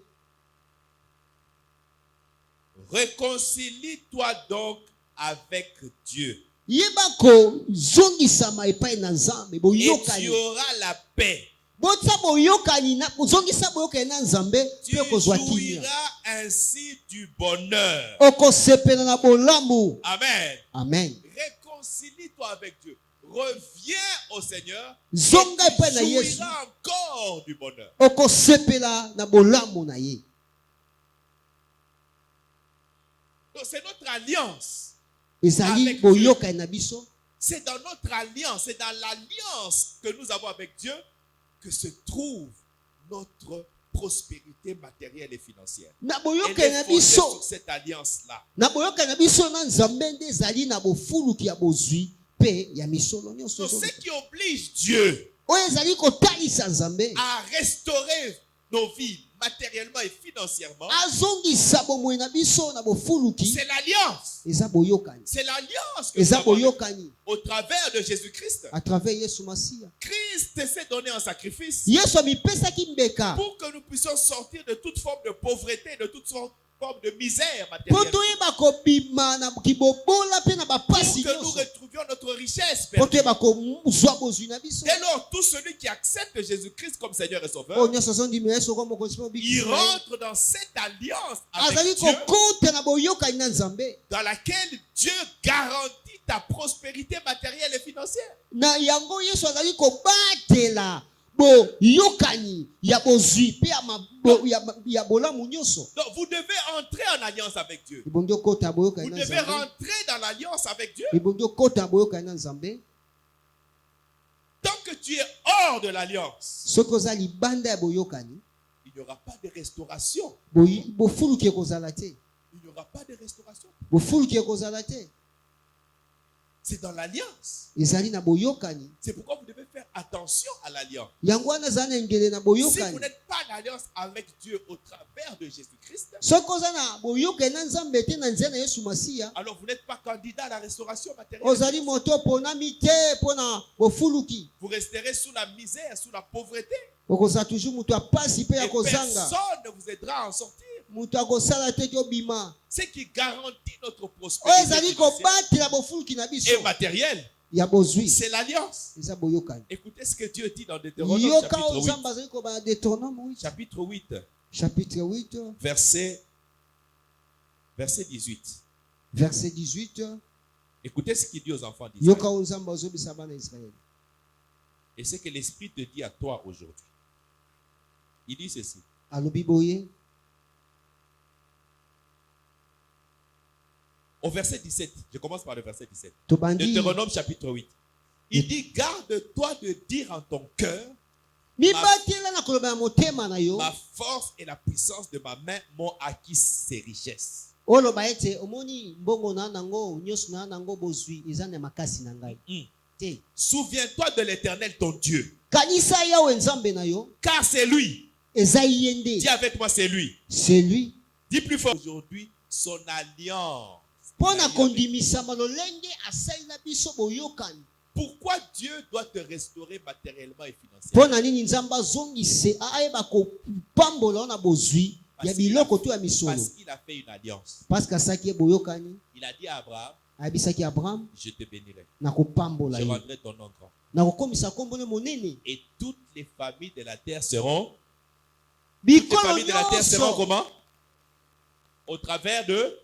Réconcilie-toi donc avec Dieu. yeba kozongisama epai na nzambe Et boyoka tu ye auras la paix. botsa boyokani na kozongisa boyokani na nzambe Tu pe kozwa kimia jouiras ainsi du bonheur. okosepela na bolamu. Amen. Amen. Réconcilie-toi avec Dieu. Reviens au Seigneur. Zonga Et epai tu na Yesu jouiras encore du bonheur. okosepela na bolamu na ye. Donc c'est notre alliance. Ezali Avec boyokani na biso. C'est dans notre alliance, c'est dans l'alliance que nous avons avec Dieu que se trouve notre prospérité matérielle et financière. Na Elle boyokani na est fondée biso. sur cette alliance-là. Na boyokani na biso na nzambe nde ezali na bofuluki ya bozwi pe ya misolo nyonso. Donc ce qui oblige Dieu Oyo ezali kotalisa nzambe à restaurer nos vies matériellement et financièrement, azongisa bomoi na biso na bofuluki c'est l'alliance. eza boyokani. C'est l'alliance que nous Eza avons avec- boyokani au travers de Jésus-Christ. à travers Yesu Masiya. Christ s'est donné en sacrifice Yesu amipesaki mbeka pour que nous puissions sortir de toute forme de pauvreté, de toute forme de misère po matérielle. toyeba kobima na kibobola mpe na Pour bapasi que nous nyonso retrouvions notre richesse po perdue. toyeba kozwa bozwi na biso. Dès lors, tout celui qui accepte Jésus-Christ comme Seigneur et Oyo Sauveur, nyonso azondimela Yesu koma mokonzi mpe il mobikisi na ye. rentre dans cette alliance azali avec Dieu, kokota na boyokani na nzambe dans laquelle Dieu garantit ta prospérité matérielle et financière. na yango Yesu azali kobatela boyokani ya bozwi mpe ya bolamu nyonso. Donc, vous devez entrer en alliance avec Dieu. Ibongi okota na boyokani Vous na devez nzambe. rentrer dans l'alliance avec Dieu. Ibongi okota na boyokani na nzambe. Tant que tu es hors de l'alliance, Soki oza libanda ya boyokani il n'y aura pas de restauration. bofuluki ekozala te. Il n'y aura pas de restauration. Bofuluki ekozala te. C'est dans l'alliance. Ezali na boyokani. C'est pourquoi vous devez faire attention à l'alliance. Yango wana ezala na ngele na Si boyokani. vous n'êtes pas en alliance avec Dieu au travers de Jésus-Christ, Soki oza na boyokani na nzambe te na nzela na Yesu Masiya, alors vous n'êtes pas candidat à la restauration matérielle. ozali moto ponami te mpona bofuluki. Vous resterez sous la misère, sous la pauvreté. Okozala toujours moto ya pasi mpe Et ya kozanga. personne ne vous aidera à en sortir. Moto akosala te obima. Ce qui garantit notre Oyo prospérité ezali financière kobatela bofuluki na biso et matérielle, ya bozwi. c'est l'alliance. Eza boyokani. Écoutez ce que Dieu dit dans Deutéronome Yoka chapitre 8. nzambe azali kobana Deutéronome 8 Chapitre 8, chapitre 8 verset 18. verset 18. Écoutez ce qu'il dit aux enfants d'Israël. Yoka oyo nzambe azobisa bana Israël. Et c'est que l'Esprit te dit à toi aujourd'hui. Il dit ceci. Alobi boye Au verset 17, je commence par le verset 17. tobandi Deutéronome chapitre 8. Il dit, garde-toi de dire en ton cœur, mibatela na koloba ya motema na yo ma force et la puissance de ma main m'ont acquis ces richesses. oloba ete omoni mbongo na nango nyonso na nango bozwi eza na makasi na ngai te. Souviens-toi de l'Éternel ton Dieu, Kanisa yawe nzambe na yo car c'est lui. eza ye nde. Dis avec moi, c'est lui. C'est lui. Dis plus fort. Aujourd'hui, son alliance. Mpona kondimisama lolenge asali na biso boyokani. Pourquoi Dieu doit te restaurer matériellement et financièrement? Mpona nini nzambe azongise ayeba kopambola na bozwi ya biloko to ya misolo. Parce qu'il a fait une alliance. Parce que asaki boyokani Il a dit à Abraham, ayebisaki Abraham je te bénirai. na kopambola Je ye rendrai ton nom grand. na kokomisa kombo ne monene. Et toutes les familles de la terre seront. Toutes les Bikolo familles de la terre seront nyonso comment? Au travers de.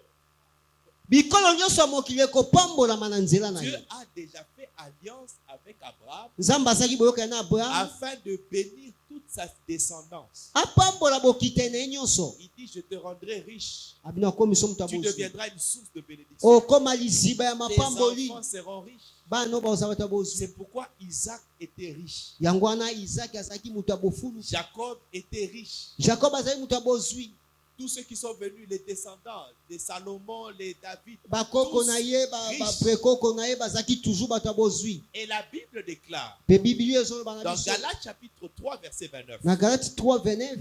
bikolo nyonso ya mokili ekopambolama na nzela na Dieu ye. a déjà fait alliance avec Abraham Nzambe azalaki boyokani na Abraham afin de bénir toute sa descendance. apambola bokitani na ye nyonso. Il dit, je te rendrai riche. abina okomisa moto ya Tu bozwi deviendras une source de bénédiction. okoma liziba ya Tes mapamboli enfants seront riches. bana bazala bato ya bozwi. C'est pourquoi Isaac était riche. yango wana Isaki azalaki moto ya bofulu. Jacob était riche. Jacob azalaki moto ya bozwi. Tous ceux qui sont venus, les descendants, les Salomon, les David, bakoko tous na ye riches. baprekoko na ye bazalaki toujours bato ya bozwi. Et la Bible déclare Mpe biblia ezoloba na dans biso Galates chapitre 3, verset 29, na Galate 3:29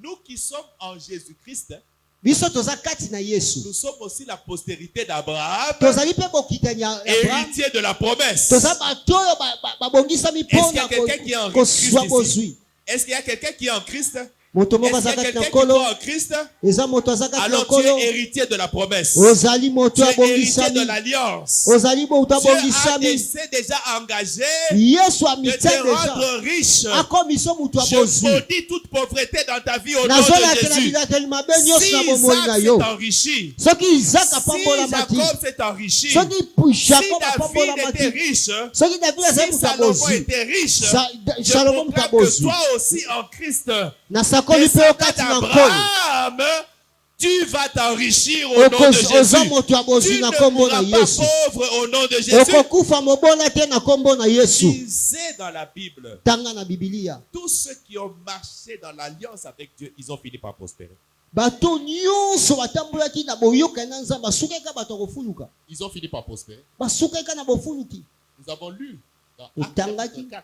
nous qui sommes en Jésus-Christ, biso toza kati na Yesu nous sommes aussi la postérité d'Abraham, tozali mpe bokitani ya Abraham. héritier de la promesse. toza bato oyo babongisami Est-ce qu'il y a mpona quelqu'un qui est en kozwa Christ ici? bozwi. Est-ce qu'il y a quelqu'un qui est en Christ? moto moko Est-ce qu'il y a azakati quelqu'un na qui nkolo croit en Christ? eza moto azakati na Alors tu nkolo es héritier de la promesse. ozali moto Tu es héritier abongisami de l'alliance. ozali moto Dieu abongisami s'est déjà engagé yesu de amitia te deja rendre riche. akomiso moto Je abozwi maudis toute pauvreté dans ta vie au nom de nazolakela Jésus. bilakeli mabe Si nyonso na bomoi na Isaac yo s'est enrichi, soki izaka si apambolamaki Jacob s'est enrichi, soki si jacob David était apambolamaki riche, soki david azali si moto Salomon abozwi était riche, je salomo moto comprends que abozwi toi aussi en Christ, nasakoli mpe descendant okati na nkolo d'Abraham, tu vas t'enrichir au nom de oza Jésus. moto abozwi Tu na ne nkombo na mourras pas yesu pauvre au nom de Jésus. okokufa mobona te na nkombo na yesu Lisez dans la Bible, tanga na bibilia tous ceux qui ont marché dans l'alliance avec Dieu, ils ont fini par prospérer. bato nyonso batambolaki na boyokani na nzambe basukaka bato akofuluka Ils ont fini par prospérer. basukaka na bofuluki Nous avons lu dans Et Actes Tangaki. chapitre 4.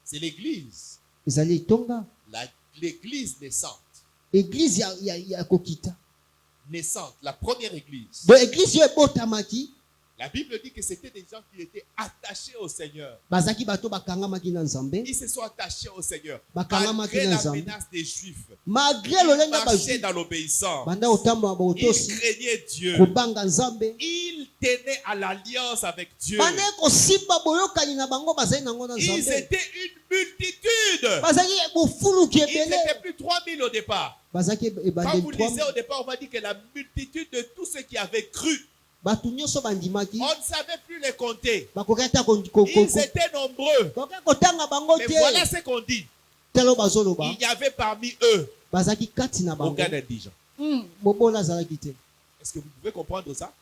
C'est l'église, ezali etonga l'église naissante. eglize ya kokita Naissante, la première église. bo eglize oyo ebotamaki La Bible dit que c'était des gens qui étaient attachés au Seigneur. bazalaki bato bakangamaki na nzambe Ils se sont attachés au Seigneur. Bakangamaki Malgré na la nzambe. menace des Juifs. malgré Ils lolenge marchaient bazwi dans l'obéissance. banda kotambola Ils botosi craignaient Dieu. kobanga nzambe Ils tenaient à l'alliance avec Dieu. banda kosimba boyokani na bango bazali nango na Ils nzambe étaient une multitude. bazalaki bofuluki Ils ebele n'étaient plus 3000 au départ. bazalaki Quand ebandeli vous lisez au départ, on va dire que la multitude de tous ceux qui avaient cru, bato nyonso bandimaki on ne savait plus les compter. bakokaki ata Ils étaient nombreux. bakokaki kotanga bango Mais te voilà ce qu'on dit. telo bazoloba Il y avait parmi eux bazalaki kati na bango aucun indigent. bobola azalaki te Est-ce que vous pouvez comprendre ça?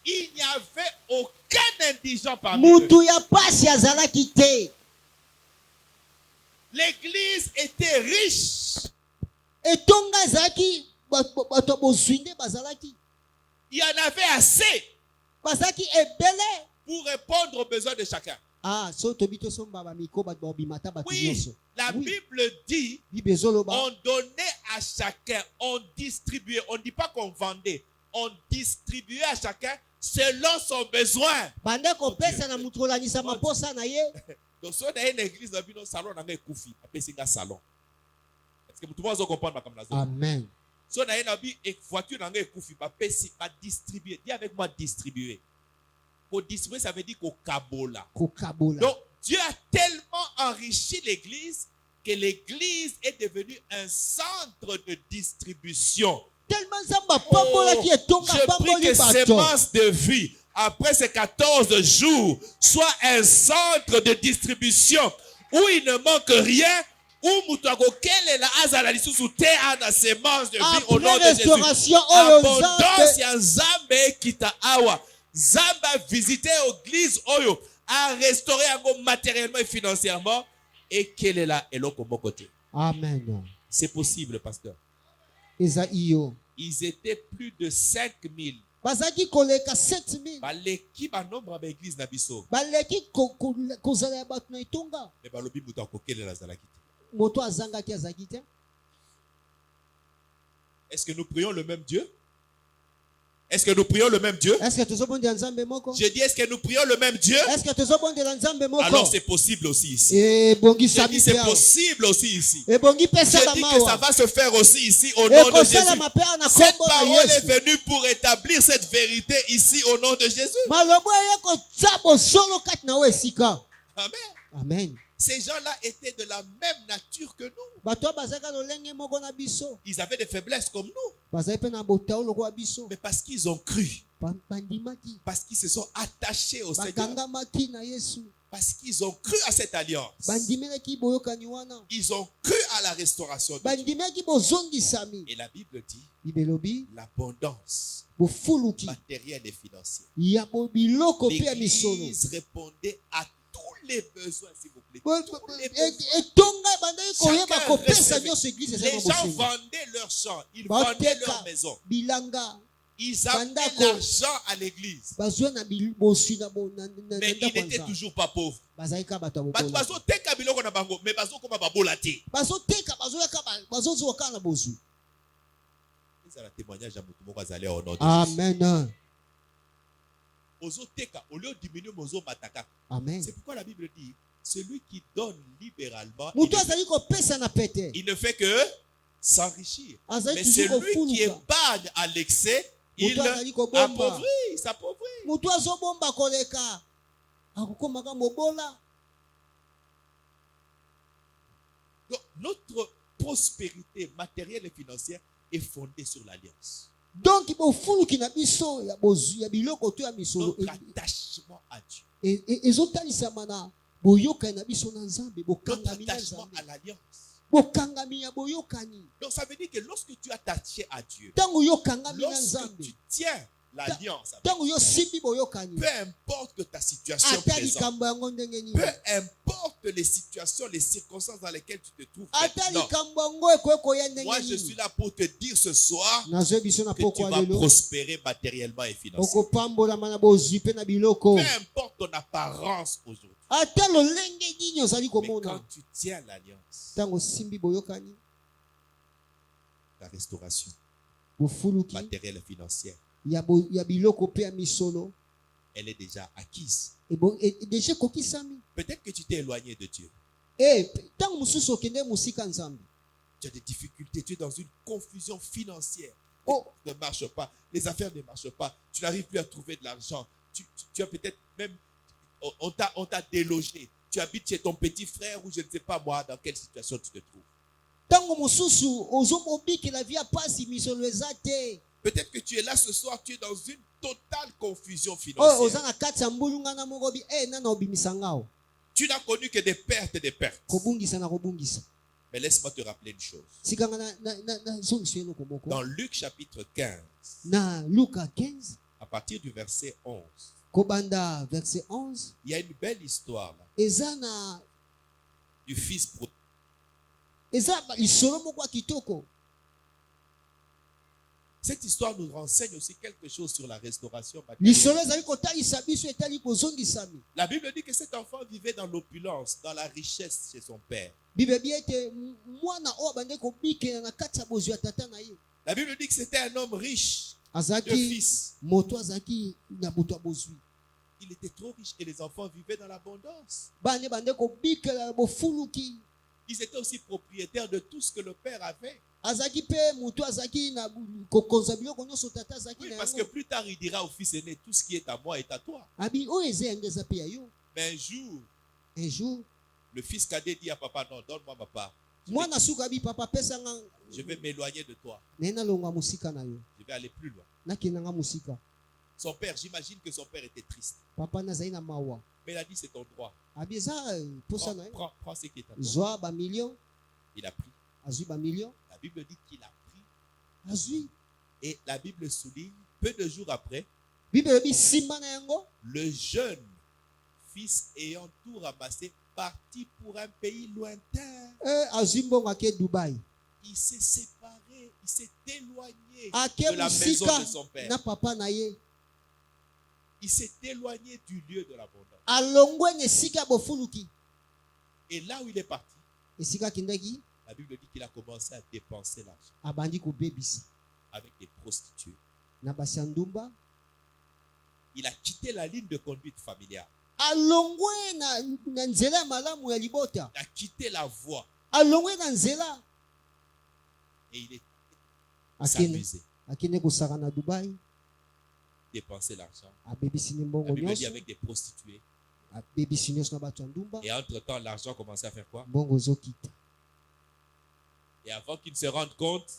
Il n'y avait aucun indigent parmi eux. mutu ya pasi azalaki te L'église était riche. etonga ezalaki bato bozwi nde bazalaki Il y en avait assez bazalaki ebele pour répondre aux besoins de chacun. so tobi tosomba bamiko bato babimata bato Oui, nyonso la Bible dit bible ezoloba on donnait à chacun, on distribuait. On ne dit pas qu'on vendait. On distribuait à chacun selon son besoin. bande kopesa na mutu olanisa maposa na ye Donc, si on a une église dans le salon, on a un koufi. C'est un salon. Est-ce que tout le monde comprend comme ça? amen Si on a une voiture, on a un koufi. On distribuer. Dis avec moi distribuer. Pour distribuer, ça veut dire qu'au kabola. kokabola Donc, Dieu a tellement enrichi l'église que l'église est devenue un centre de distribution. tellement nzambe apambolaki etonga Je prie apamboli que bato sémence de vie, après ces 14 jours, soit un centre de distribution où il ne manque rien, où Moutouago Kelela Azala Lisusu te a la sémence de vie au nom après de Jésus. restauration oyo Abondance nzambe ya Nzambe kita awa. Nzambe a visité l'église oyo, a restauré yango matériellement et financièrement, et Kelela eloko moko te. amen C'est possible, pasteur. eza iyo Ils étaient plus de 5000. bazalaki koleka 7000 baleki banombre ya église na biso baleki kozala ya bato na etonga me balobi moto akokelela azalaki te. moto azangaki azalaki te Est-ce que nous prions le même Dieu? Est-ce que nous prions le même Dieu? est-ce que tozobondela nzambe moko Je dis, est-ce que nous prions le même Dieu? est-ce que tozobondela nzambe moko Alors c'est possible aussi ici. ebongi Je sami dis, c'est pe awa possible aussi ici. ebongi pe Je sala dis que ça mawa va se faire aussi ici au nom de Jésus. ekosalama pe awa na Cette kombo na parole est yesu venue pour établir cette vérité ici au nom de Jésus. malobo eye kotia bosolo kati na yo esika Amen. amen Ces gens-là étaient de la même nature que nous. bato oyo bazalaka lolenge moko na biso Ils avaient des faiblesses comme nous. bazali mpe na botao lokola biso Mais parce qu'ils ont cru, bandimaki parce qu'ils se sont attachés au Seigneur, bakangamaki na yesu parce qu'ils ont cru à cette alliance, bandimelaki boyokani wana ils ont cru à la restauration de Dieu. bandimaki bozongisami Et la Bible dit bibelobi l'abondance bofuluki matérielle et financière. ya biloko mpe ya misolo L'Église répondait à tous les besoins, s'il vous plaît. Tous les besoins. etonga bandaki koyeba Chacun kopesa recevait. nyonso eglize Les eza gens na bosenga vendaient leurs champs, ils vendaient leurs maisons. bilanga Ils amenaient Bandako. l'argent à l'église. bazwa na boswi na Mais ils ndako n'étaient nza toujours pas pauvres. bazalaki kaka bato ya Bato bobola bazoteka biloko na bango, mais bazokoma babola te. bazoteka bazozwa kaka na bozwi C'est le témoignage à mutu moko azali au nom de Jésus. amen Ozoteka, au lieu de diminuer mozo mataka. amen C'est pourquoi la Bible dit celui qui donne libéralement, Mutu azali kopesa na pete. il ne fait que s'enrichir. Azali Mais toujours celui qui kofuluka. épargne à l'excès, il Mutu azali kobomba. appauvrit, il s'appauvrit. Mutu azobomba koleka. Akokomaka mobola. Donc, notre prospérité matérielle et financière est fondée sur l'alliance. Donc bofuluki na biso ya bozu ya biloko to ya misolo. Notre attachement à Dieu. Ezotalisama na boyokani na biso na Nzambe, Notre bokangami na attachement Nzambe. à l'alliance. Bokangami ya boyokani. Donc ça veut dire que lorsque tu es attaché à Dieu, Tango yokangami na lorsque Nzambe. tu tiens l'alliance avec Tango yo simbi boyokani. peu importe ta situation Ata présente, likambo yango ndenge nini. peu importe les situations, les circonstances dans lesquelles tu te trouves Ata maintenant, likambo yango ekoyeko ya ndenge moi je nini. suis là pour te dire ce soir Nazwe biso na que tu poko vas lelo. prospérer matériellement et financièrement. Okopambolama na bozwi pe na biloko. Peu importe ton apparence aujourd'hui, Ata lolenge nini ozali mais quand komona. tu tiens l'alliance, Tango simbi boyokani. la restauration Bofuluki matérielle et financière, ya biloko pe ya misolo. elle est déjà acquise. Deja kokisami. Peut-être que tu t'es éloigné de Dieu. Tango mususu okende musika Nzambe. Tu as des difficultés, tu es dans une confusion financière. Oh. Ne marche pas, les affaires ne marchent pas, tu n'arrives plus à trouver de l'argent. Tu as peut-être même, on t'a délogé. Tu habites chez ton petit frère ou je ne sais pas moi dans quelle situation tu te trouves. Tango mususu ozomobiki la vie pasi misolo ezate. Peut-être que tu es là ce soir, tu es dans une totale confusion Oh financière. ozana kati ya mbulunga na mogobi nana obimisa ngao. Tu n'as connu que des pertes et des pertes. Kobungisa na kobungisa. Mais laisse-moi te rappeler une chose. Sikanga na zongiso eloko moko. Dans Luc chapitre 15, Na Luka 15 à partir du verset 11, kobanda verset 11 il y a une belle histoire là, ezana du fils prodigue. eza lisolo moko ya kitoko. Cette histoire nous renseigne aussi quelque chose sur la restauration matérielle. Lisolo ezali kotalisa biso etali kozongisami. La Bible dit que cet enfant vivait dans l'opulence, dans la richesse chez son père. Bible biete mwana o bande ko bikela na kati ya bozwi ya tata na ye. La Bible dit que c'était un homme riche de Azaki fils. moto azaki na buto ya bozwi. Il était trop riche et les enfants vivaient dans l'abondance. Bane bande ko bikela bofuluki. Ils étaient aussi propriétaires de tout ce que le père avait. Azaki pe moto azaki na kokonza biloko nyonso tata azaki Oui, na parce que yango. plus tard, il dira au fils aîné, tout ce qui est à moi est à toi. Abi o eze yango eza pe ya yo. Mais un jour, Un jour le fils cadet dit à papa, non, donne-moi ma part. mwana suka bi papa pesa nga Je vais m'éloigner de toi. nena longwa musika na yo. Je vais aller plus loin. Nakenda musika. Son père, j'imagine que son père était triste. Papa nazali na mawa. Mais il a dit, c'est ton droit. Abi eza posa na yo. Prends ce qui est à toi. Zwa ba million, Il a pris. azwi ba million, La Bible dit qu'il a pris. azwi. Et la Bible souligne, peu de jours après, Bible bi simba na yango. le jeune fils ayant tout ramassé parti pour un pays lointain. Azwi mbongo ake Dubai. Il s'est séparé, il s'est éloigné Ake de la maison musika de son père. na papa na ye. Il s'est éloigné du lieu de l'abondance. Alongwe na esika bofuluki. Et là où il est parti, Esika kindaki la Bible dit qu'il a commencé à dépenser l'argent abandi kobebisa avec des prostituées. na basandumba. Il a quitté la ligne de conduite familiale. Alongwe na nzela ya malamu ya libota. Il a quitté la voie Alongwe na nzela. et il est Akende s'amusé, akende kosaka na Dubai. dépenser l'argent. Abebisi ni La mbongo Bible dit nyonso. avec des prostituées. Abebisi nyonso na bato ya ndumba. Et entre-temps, l'argent commençait à faire quoi? Mbongo ezokita. Et avant qu'il ne se rende compte,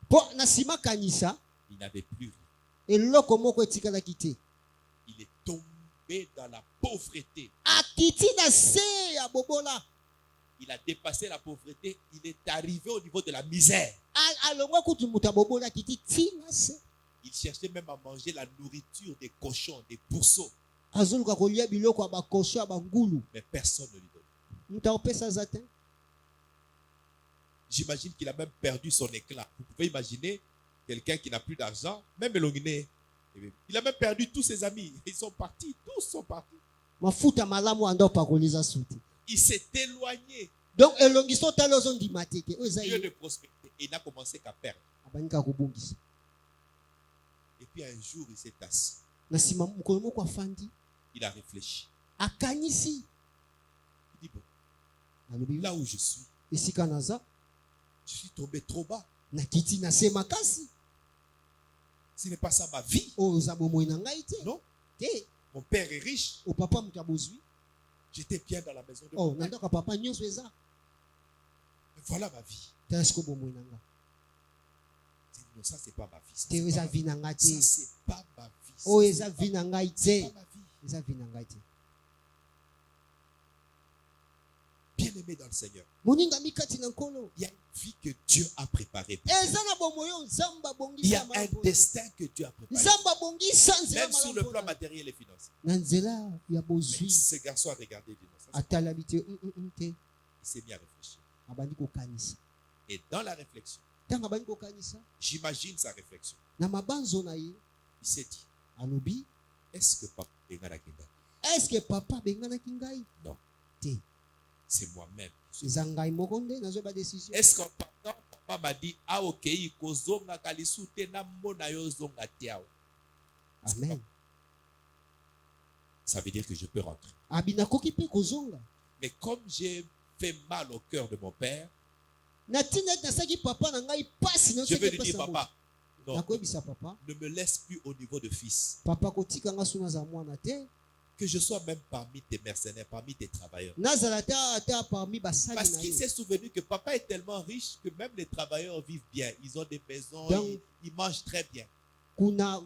Po na nsima kanisa il n'avait plus rien. eloko moko etikalaki te. Il est tombé dans la pauvreté. Akiti na se ya bobola. Il a dépassé la pauvreté. Il est arrivé au niveau de la misère. Alongwe kutu muta bobola akiti tina se. Il cherchait même à manger la nourriture des cochons, des pourceaux. Azoluka kolia biloko ya bakosho ya bangulu. Mais personne ne lui donnait. Muta opesa zatin. J'imagine qu'il a même perdu son éclat. Vous pouvez imaginer quelqu'un qui n'a plus d'argent, même Elonginé. Il a même perdu tous ses amis. Ils sont partis. Tous sont partis. Mafuta malamu ando pakoliza suti. Il s'est éloigné Donc elongiso talo zondima te ke. Oza du lieu de ye prospérité. Et il n'a commencé qu'à perdre. abanika kobungisa. Et puis un jour, il s'est assis. Na sima mukolo moko afandi. Il a réfléchi. Akanisi. Il dit, bon, nalobi Là où je suis, esika naza je suis tombé trop bas. nakiti na se makasi Ce n'est pas ça ma vie. oyo eza bomoi na ngai te Non. te Mon père est riche. o papa moto abozwi J'étais bien dans la maison de mon oh na père. ndako ya papa nyonso eza Mais voilà ma vie. tala siko bomoi na nga Non, ça c'est pas ma vie. Ça, te c'est oyo eza pas ma vi na ngai vie. te Ça, c'est pas ma vie. Ça, oyo c'est eza pas- vi na ngai c'est te pas ma vie. eza vi na ngai te Bien-aimé dans le Seigneur, moningami kati na nkolo il y a une vie que Dieu a préparée. pour toi. eza na bomoi oyo nzambe Il y a abongisa un destin que Dieu a préparé. nzambe abongisa nzela Même sur le malamu plan mpona- matériel et financier. na nzela ya Mais bozwi ce garçon a regardé l'innocence. atalabi te te Il s'est mis à réfléchir. abandi kokanisa Et dans la réflexion, ntango abandi kokanisa j'imagine sa réflexion. na mabanzo na ye Il s'est dit, alobi est-ce que papa est dans la kingdom? eske papa abenganaki ngai Non. te C'est moi-même. eza ngai moko nde nazwi badesizio Est-ce qu'en partant, papa m'a dit, ah ok, kozonga kalisu te na mona yo zonga tiao. amen Ça veut dire que je peux rentrer. abi nakoki mpe kozonga Mais comme j'ai fait mal au cœur de mon père, na ntina ete nasalaki papa na ngai pasi je vais lui dire, nyonso papa, non, nakoyebisa papa ne me laisse plus au niveau de fils. papa kotika nga so naza mwana te Que je sois même parmi tes mercenaires, parmi tes travailleurs. nazala ata parmi basali Parce na qu'il ye s'est souvenu que papa est tellement riche que même les travailleurs vivent bien. Ils ont des maisons, Donc- ils mangent très bien. kuna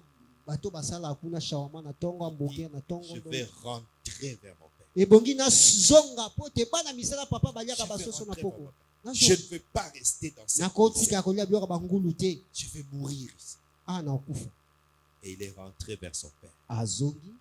bato basala kuna shawama na ntongo hamburger na ntongo Je vais rentrer vers mon père. ebongi nazonga po te bana misala papa Je baliaka vais basoso na rentrer vers poko mon père. Je ne veux pas rester dans cette nakotika kolia biloko bangulu te Je vais mourir ici. nakokufa Et il est rentré vers son père. azongi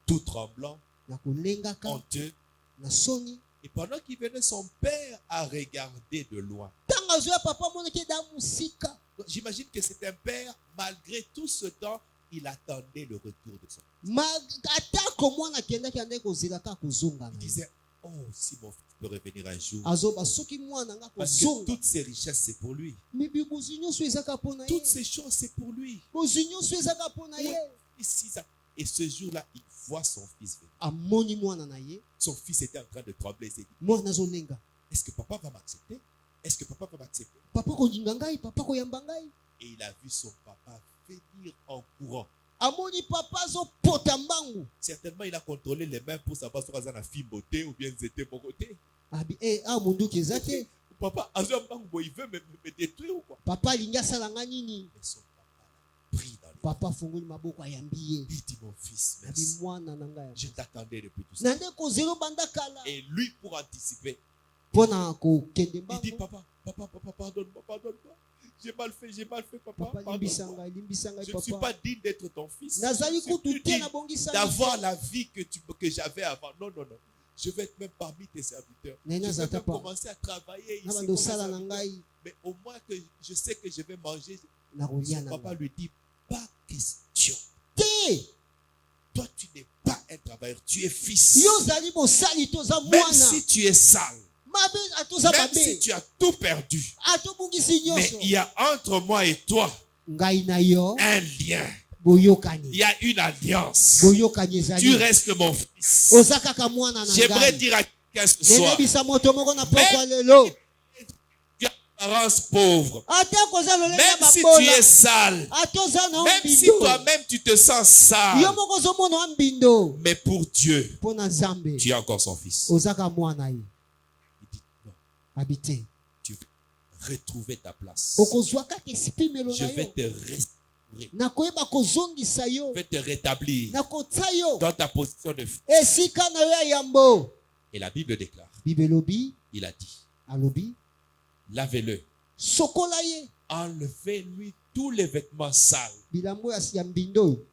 Tout tremblant, nakolengaka honteux. na soni Et pendant qu'il venait, son père a regardé de loin. ntango azoya papa amonaki eda mosika Donc, j'imagine que c'est un père, malgré tout ce temps, il attendait le retour de son fils. atako mwana akendaki andaki kozelaka kozonga Il na ye disait, oh, si mon fils peut revenir un jour. azoba soki mwana nga Parce que kozonga toutes ces richesses, c'est pour lui. mibi bozwi nyonso ezaka mpo na ye Toutes ces choses, c'est pour lui. bozwi nyonso ezaka mpo na ye Ici, ça. Et ce jour-là, il voit son fils venir. amoni mwana na ye Son fils était en train de trembler. Il s'est dit, mwana azolenga est-ce que papa va m'accepter? Est-ce que papa va m'accepter? papa kolinga ngai papa koyamba ngai Et il a vu son papa venir en courant. amoni papa azopota mbangu Certainement, il a contrôlé les mains pour savoir si on a fille beauté ou bien c'était mon côté. abi munduki eza te Papa, il veut me détruire ou quoi? papa alingi asala nga nini Mais son papa l'a pris dans les mains. papa afungoli maboko ayambi ye Il dit, mon fils, abi merci. mwana na ngai Je t'attendais depuis tout ça. na nde kozela obanda kala Et lui, pour anticiper, mpo na kokende il dit, mbangu papa, pardonne-moi, pardonne-moi. J'ai mal fait, papa. papa limbisa Pardonne-moi. ngai limbisa ngai Je ne suis papa pas digne d'être ton fils. nazali Je suis kutu plus te digne nabongisa d'avoir la vie que j'avais avant. Non. Je vais être même parmi tes serviteurs. Je Nena vais zata même pa. commencer à travailler na ici. bando comme un osala na serviteur. ngai Mais au moins que je sais que je vais manger. nakolia Son na papa ngai lui dit, pas question. te Toi, tu n'es pas un travailleur, tu es fils. yo ozali mosali toza Même mwana si tu es sale, mabe atoza même mabe si tu as tout perdu, atobungisi mais nyonso il y a entre moi et toi ngai na yo un lien. Il boyokani y a une alliance. boyokani Tu ezali restes mon fils. oza kaka mwana na J'aimerais ngai dire à quelqu'un ce soir, nenebisa moto moko na pokwa lelo tu as une apparence pauvre. ata koza lolenge ya Même si tu babola es sale, ata oza na même si mbindo toi-même tu te sens yo sale, moko ozomona wa mbindo mais pour Dieu, mpo na nzambe tu es encore son fils. oza kaka mwana ye Il dit, non, abi te tu vas retrouver ta place. okozwa kaka esipimelo Je na vais yo te restaurer. nakoyeba kozongisa yo Je vais te rétablir nakotia yo dans ta position de fils. esika na yo ya yambo Et la Bible déclare, bible elobi il a dit, alobi lavez-le, sokola ye enlevez-lui tous les vêtements sales, bilambo ya mbindo oyo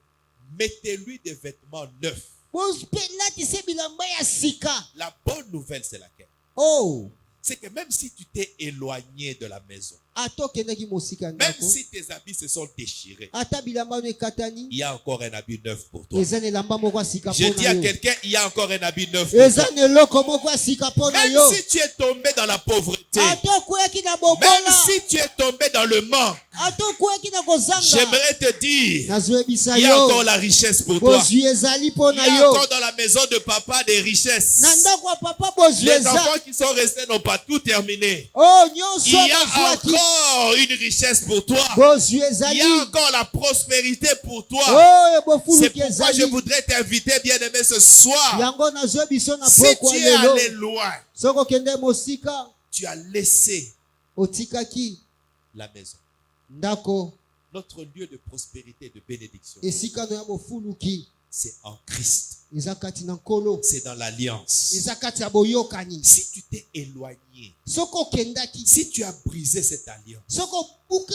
mettez-lui des vêtements neufs. mpe latise bilamba ya sika La bonne nouvelle, c'est laquelle? oh C'est que même si tu t'es éloigné de la maison, atokendaki mosika Même ndako si tes habits se sont déchirés, ata bilamba no ekatani il y a encore un habit neuf pour toi. eza na elamba moko ya sika Je mpo dis na à yo quelqu'un, il y a encore un habit neuf pour toi. eza na eloko moko ya sika mpo na Même yo si tu es tombé dans la pauvreté, ata okweyaki na même bobola si tu es tombé dans le manque, ata okweyaki na kozanga j'aimerais te dire, nazoyebisa il y a encore yo la richesse pour toi. bozwi ezali mpo Il y na a yo encore dans la maison de papa des richesses. na ndako ya papa bozwi Les eza enfants qui sont restés n'ont pas tout terminé. oyo Il nyonso y a bazwaki encore une richesse pour toi. bozwi Il ezali y a encore la prospérité pour toi. oyo C'est bofuluki pourquoi je ezali voudrais t'inviter, bien-aimé, ce soir. yango nazwi biso na Si poko tu ya es lelo allé loin, soki okende mosika tu as laissé otikaki la maison. ndako Notre lieu de prospérité, de bénédiction, esika no ya bofuluki c'est en Christ. eza kati na nkolo C'est dans l'alliance. eza kati ya boyokani Si tu t'es éloigné, soki okendaki si tu as brisé cette alliance, soki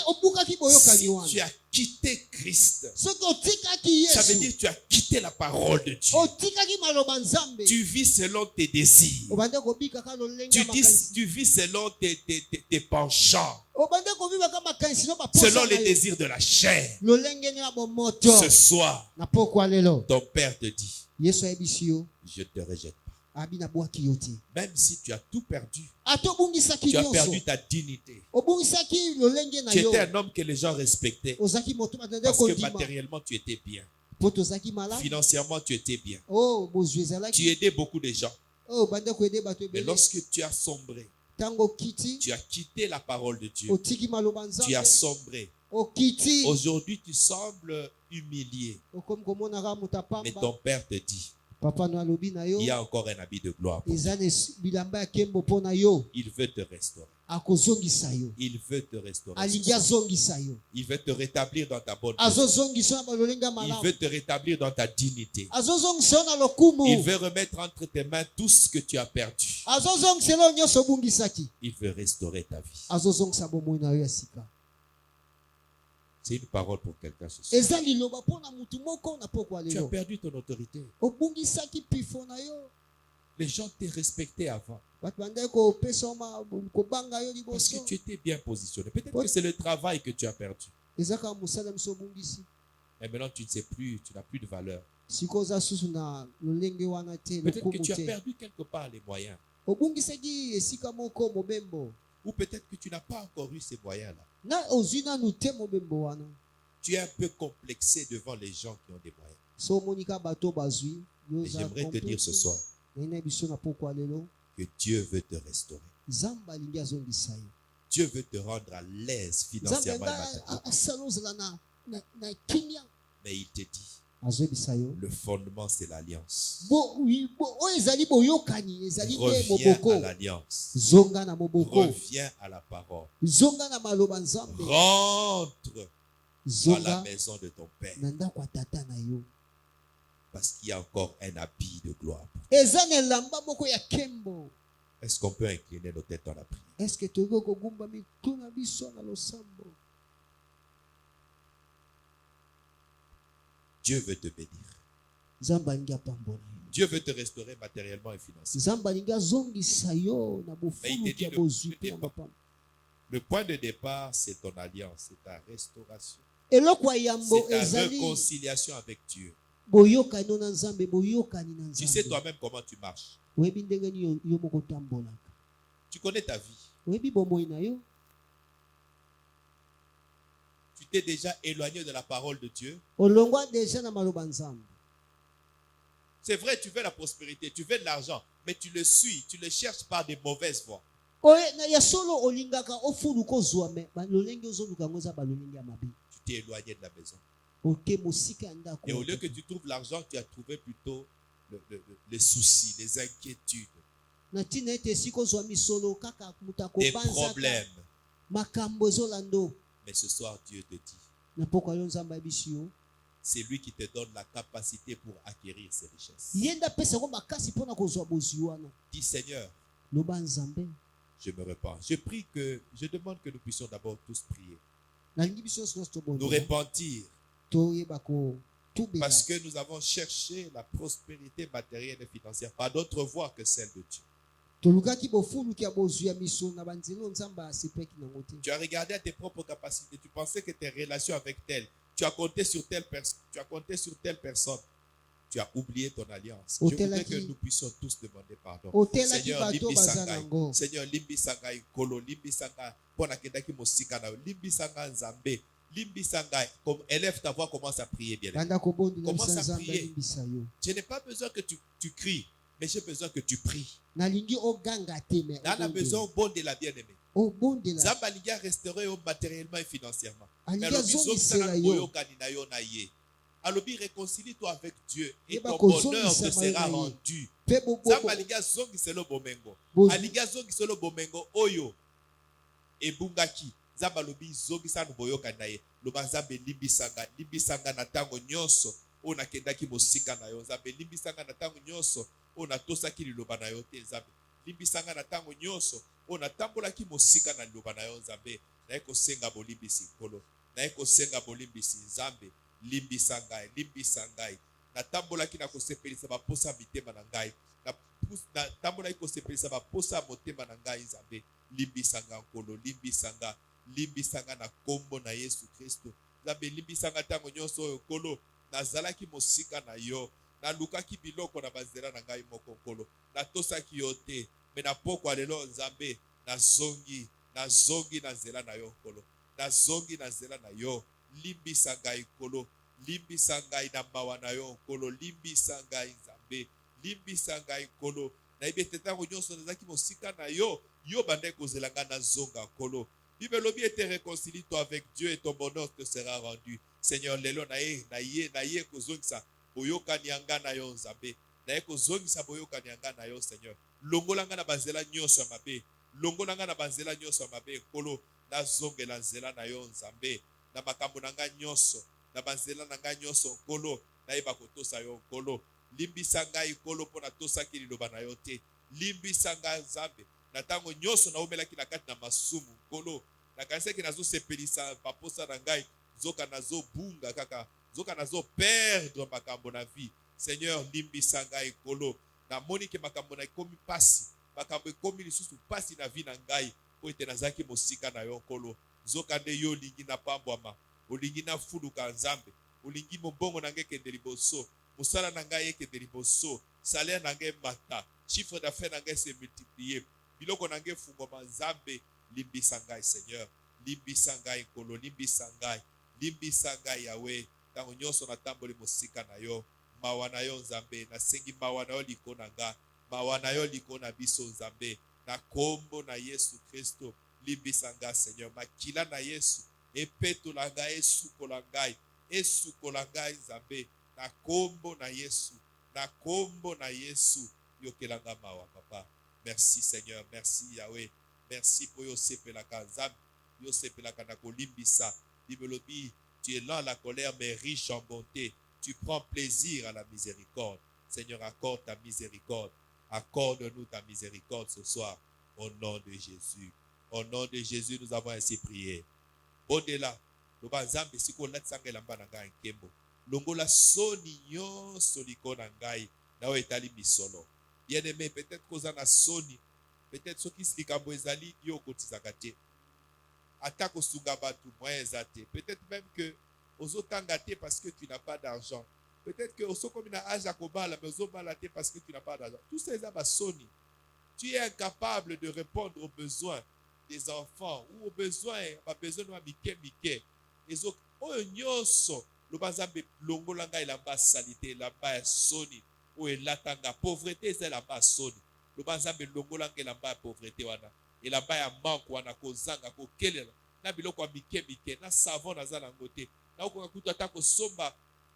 obukaki boyokani si wana tu as quitté Christ, soki otikaki ça veut yesu dire que tu as quitté la parole de Dieu. otikaki maloba nzambe Tu vis selon tes désirs. obande kobikaka lolenge ya makanisi Tu vis selon tes penchants, obande kobibaka makanisi no selon baposa les na yo désirs de la chair. lolenge no ya bomoto Ce soir, na poko ya lelo ton Père te dit, yesu ayebisi yo je ne te rejette pas. abi nabwaki yo te Même si tu as tout perdu, ata obungisaki tu as nyonso perdu ta dignité. obungisaki lolenge na Tu yo étais un homme que les gens respectaient ozalaki moto batende parce que kondima matériellement tu étais bien. po tozalaki malamu Financièrement tu étais bien. o bozwi Tu ezalaki aidais beaucoup de gens. o bande koyede bato Mais ebele lorsque tu as sombré, ntango okiti tu as quitté la parole de Dieu. otiki maloba Tu as nzambe sombré. okiti Aujourd'hui, tu sembles humilié. okomi komonaka moto Mais apamba ton Père te dit, papa no alobi na yo il y a encore un habit de gloire. pour toi. eza na bilamba ya nkembo mpo na yo Il veut te restaurer. akozongisa yo Il veut te restaurer. alingi azongisa yo Il veut te rétablir dans ta bonne position. azozongisa yo na balolenge ya Il malamu veut te rétablir dans ta dignité. azozongisa yo na lokumu Il veut remettre entre tes mains tout ce que tu as perdu. azozongisela yo nyonso obungisaki Il veut restaurer ta vie. azozongisa bomoi na yo ya sika C'est une parole pour quelqu'un ce soir. eza liloba mpo na mutu moko na poko ya Tu as lelo perdu ton autorité. obungisaki pifo na yo Les gens t'ont respecté avant bato bandaki kopesa yo kobanga yo parce que liboso tu étais bien positionné. Peut-être que c'est le travail que tu as perdu. eza kaka mosala miso obungisi Et maintenant, tu ne sais plus, tu n'as plus de valeur. sikoyo oza susu na lolenge wana te Peut-être que lokumu tu as te perdu quelque part les moyens. obungisaki esika moko mobembo Ou peut-être que tu n'as pas encore eu ces moyens-là. na ozwi nanu te mobembo wana Tu es un peu complexé devant les gens qui ont des moyens. so omonika bato bazwi yo Et j'aimerais te dire ce soir naina biso na poko ya lelo que Dieu veut te restaurer. nzambe alingi azongisa yo Dieu veut te rendre à l'aise nzambe financièrement et nga matériellement. asala ozala na kimia Mais il te dit, azoyebisa yo le fondement c'est l'alliance. oyo ezali boyokani ezali te Reviens moboko à l'alliance. zonga na moboko Reviens à la parole. zonga na maloba nzambe Rentre dans la zonga maison de ton Père. na ndako ya tata na yo Parce qu'il y a encore un habit de gloire. eza na elamba moko ya nkembo Est-ce qu'on peut incliner nos têtes dans la prière? eske tokoki kogumba mitu na biso na losambo Dieu veut te bénir. nzambe alingi apambola yo Dieu veut te restaurer matériellement et financièrement. nzambe alingi azongisa yo na Mais il bofuluki te ya dit bozwi mpe ya mapamba Le point de départ, c'est ton alliance, c'est ta restauration. eloko ya yambo C'est ta ezali réconciliation avec Dieu. boyokani no na nzambe boyokani na Tu sais nzambe toi-même comment tu marches. oyebi ndenge nini yo moko otambolaka Tu connais ta vie. oyebi bomoi na yo Tu t'es déjà éloigné de la parole de Dieu. olongwa deja na maloba nzambe C'est vrai, tu veux la prospérité, tu veux de l'argent, mais tu le suis, tu le cherches par des mauvaises voies. oye na ya solo olingaka ofuluka ozwa me balolenge ozoluka yango eza balolenge ya mabe Tu t'es éloigné de la maison. oke mosika ya ndako Et au lieu que tu trouves l'argent, tu as trouvé plutôt les soucis, les inquiétudes, na ntina ete esika ozwa misolo kaka moto des akobanzaka problèmes. makambo ezolando Mais ce soir, Dieu te dit, na poko yo nzambe ayebisi yo c'est lui qui te donne la capacité pour acquérir ces richesses. ye nde apesa yango makasi mpona kozwa bozwi wana Dis Seigneur, loba nzambe je me repens. Je demande que nous puissions d'abord tous prier, nalingi biso nyonso nyonso nous tobondela repentir, toyeba kotubela parce que nous avons cherché la prospérité matérielle et financière par d'autres voies que celle de Dieu. tolukaki bofulu kia bozuya miso na banzelo nzamba asepeki nango te. Tu as regardé à tes propres capacités. Tu pensais que tes relations avec tel, tu as compté sur telle personne, tu as compté sur telle personne. Tu as oublié ton alliance. Je voudrais que nous puissions tous demander pardon. Seigneur, limbi sangai. Seigneur, limbi sangai kolo, limbi sangai. Pona kedaki mosika na limbi sangai nzambe. Limbi sangai. Comme élève ta voix, commence à prier bien. Commence à prier. Je n'ai pas besoin que tu cries, mais j'ai besoin que tu pries. Nalingi oganga te mais. On a besoin au bon de la bien-aimée. Au bon de la. Zamba liga restaurer matériellement et financièrement. Mais Alobi, réconcilie-toi avec Dieu et ton bonheur te sera rendu. Zamba liga zongi selo bomengo. Aliga zongi selo bomengo oyo. Ebungaki. Zamba lobi zongi sanu boyoka naye. Loba zambe limbisanga na tango nyonso. Ona kendaki mosika na yo. Zambe limbisanga na tango nyonso. Ona tosaki liloba na yo te zambe. Limbisanga na tango nyonso. Ona tambolaki mosika na liloba na yo zambe. Na eko senga bolimbisi kolo. Na eko senga bolimbisi zambe. Limbisangai. Na tambolaki na kosepelisa baposa mitema na ngai. Na tambolaki kosepelisa baposa motema na ngai zambe. Limbisanga nkolo, limbisanga na kombo na Yesu Kristo. Zambe limbisanga tango nyonso oyo kolo. Nazalaki mosika na yo. Na lukaki biloko na bazela na ngai moko kolo. Na tosaki yo te. Me na poko alelo nzambe. Na zongi na zela na yo kolo. Na zongi na zela na yo. Limbisangai kolo. Limbisangai na mawa na yo kolo. Limbisangai nzambe. Limbisangai kolo. Na ibete tango nyonso nazaki mosika na yo. Yo bande kozelanga na zonga kolo. Bible lobi était réconcilie-toi avec Dieu et ton bonheur te sera rendu. Seigneur lelo na ye kozongisa boyoka nianga na yo nzambe. Na ye kozongisa boyoka nianga na yo Seigneur. Longolanga na bazela nyonso mabe. Longolanga na bazela nyonso mabe kolo. Na zongela nzela na yo nzambe. Na makambo na nga nyonso. Na banzela na nga nyonso kolo. Na yeba kotosa yo kolo. Limbisa ngai kolo pona tosaki liloba na yo te. Limbisa ngai nzambe. Na tango nyonso na omelaki na kati na masumu kolo. Na kanisaki nazo sepelisa paposa na ngai. Zoka nazo bunga kaka. Zoka nazo perdre makambo na vie. Seigneur limbisa ngai kolo. Na monike makambo na ikomi pasi. Makambo ikomi lisusu pasi na vie na ngai. Po ete nazaki mosika na yo kolo. Zoka nde yo lingi na pambwama. Olingi na fuluka nzambe. Olingi mobongo na ngai kende liboso. Musala na ngai ekende liboso. Salaire na ngai mata. Chiffre d'affaires na ngai se multiplier. Biloko na ngai fungoma nzambe. Limbisa ngai Seigneur. Limbisa ngai kolo. Limbisa ngai. Limbisa ngai Yahweh. Tango nyonso na tamboli mosika na yo. Mawa na yo nzambe. Nasengi mawa na yo liko na nga. Mawa na yo liko na biso nzambe. Na kombo na Yesu Kristo. Limbisa ngai Seigneur. Makila na Yesu. Epeto la ngai esukola ngai. Esukola ngai nzambe. Na kombo na Yesu. Na kombo na Yesu. Yokelanga mawa papa. Merci Seigneur. Merci Yahweh. Merci pour Yosepelaka nzambe. Yosepelaka na kolimbisa. Bibelobi, tu es lent à la colère mais riche en bonté. Tu prends plaisir à la miséricorde. Seigneur, accorde ta miséricorde. Accorde-nous ta miséricorde ce soir. Au nom de Jésus. Au nom de Jésus, nous avons ainsi prié. Au-delà, loba nzambe siko latsanga elamba na ngai nkembo. Longola soni nyonso liko na ngai na o etali misolo. Bien-aimé, peut-être koza na soni, peut-être soki likambo ezali yo kotisaka te. Ata kosunga batu moyen ezate. Peut-être même que ozotanga te parce que tu n'as pas d'argent. Peut-être que osokomi na âge à kobala mais ozobala te parce que tu n'as pas d'argent. Tout ça eza ba soni. Tu es incapable de répondre aux besoins des enfants ou aux besoins de mike. Les autres, oyo nyonso lobazambe longolanga elamba salite elamba ya soni o elatanga pauvreté eza elamba soni lobazambe longolanga elamba ya pauvreté wana elamba ya manque wana kozanga kokelela na biloko ya mike na savon naza nango te na okoka kutu ata kosomba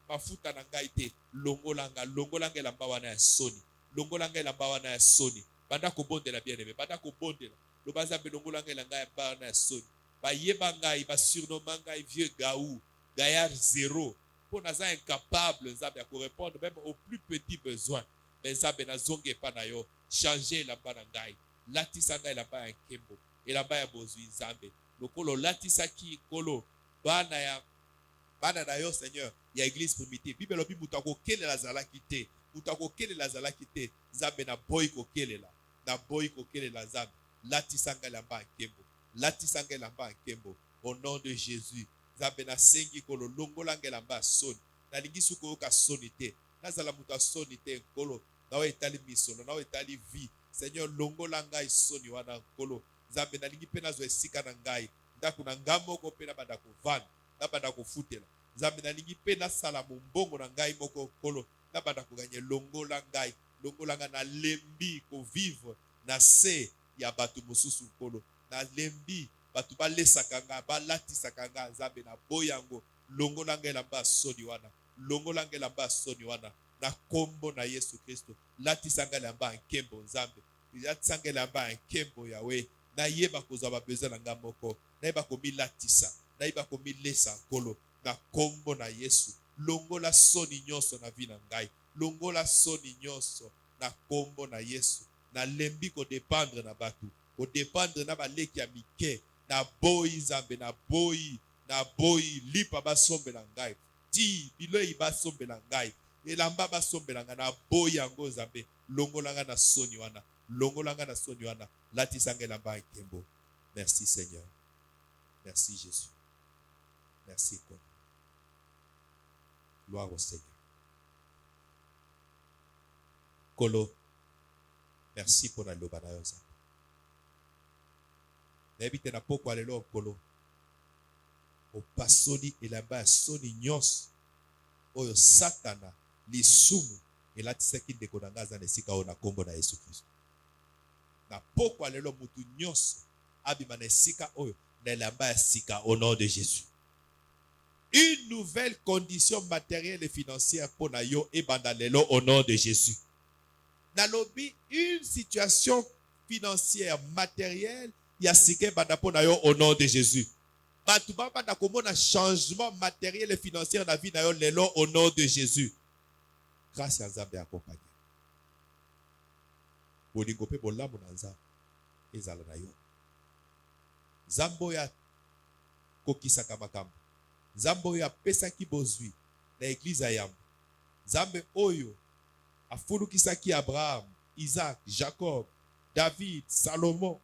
mafuta na ngai te longolanga elamba wana ya soni longolanga elamba wana ya soni banda kobondela bien aimé banda kobondela lobazambe longolanga elamba ya wana ya soni bayeba ngai basurnoma ngai vieux gaou gaillard zéro pour naza incapable nzambe ya répondre même aux plus petits besoins mais nzambe nazongi epa na yo changer elamba na ngai latisa ngai elamba ya nkembo elamba ya bozwi nzambe lokolo latisaki kolo bana na yo Seigneur ya église primitive bible lobi mutu akokelela azalaki te mutu akokelela azalaki te nzambe na boyi kokelela na boyi kokelela nzambe latisanga elamba ya nkembo latisanga elamba ya nkembo au nom de Jésus nzambe nasengi kolo longolanga elamba ya soni nalingi suki koyoka soni te nazala moto ya soni te nkolo nawe etali misolo nawe etali vie Seigneur longola ngai soni wana nkolo nzambe nalingi mpe nazwa esika na ngai ndako na ngai moko mpe nabanda kovanda nabanda kofutela nzambe nalingi mpe nasala mombongo na ngai moko nkolo nabanda koganye longola ngai nalembi kovivre na se ya bato mosusu nkolo nalembi bato balesaka ngai balatisaka ngai nzambe na boyango longola ngai elamba ya soni wana longola ngai elamba ya soni wana na kombo na Yesu Kristo latisanga elamba ya nkembo nzambe latisanga elamba ya nkembo yawe nayeba kozwa babesoin na ngai moko nayeba komilatisa nayeba komilesa nkolo na kombo na Yesu longola soni nyonso na vi na ngai longola soni nyonso na kombo na Yesu nalembi kodépendre na bato kodépendre na baleki ya mike na boyi nzambe na boyi lipa basombela ngai ti bilei basombela ngai elamba basombela ngai na boyi yango nzambe longolanga na soni wana latisanga elamba ya nkembo. Merci Seigneur, merci Jésus, merci Kolo. Gloire au Seigneur. Kolo, merci pour la loba na yo nzambe nayebi te na pokwa lelo Kolo opasoli elamba ya soni nyonso oyo satana lisumu elatisaki ndeko na ngai aza na esika oyo na kombo na Yesu Kristo na pokwa lelo mutu nyonso abima na esika oyo na elamba ya sika au nom de Jésus. Une nouvelle condition matérielle et financière pour na yo ebanda lelo au nom de Jésus. Nalobi une situation financière matérielle ya sika ebanda po na yo au nom de Jésus. Batu banda komona changement matériel et financier na vie na yo lelo au nom de Jésus. Grâce à Nzambe accompagné. Bolingo pe bolamu na Nzambe ezala na yo. Nzambe ya kokisaka makambo. Nzambe oyo apesaki bozwi na église ya yambo. Nzambe oyo afulukisaki Abraham, Isaac, Jacob, David, Salomon.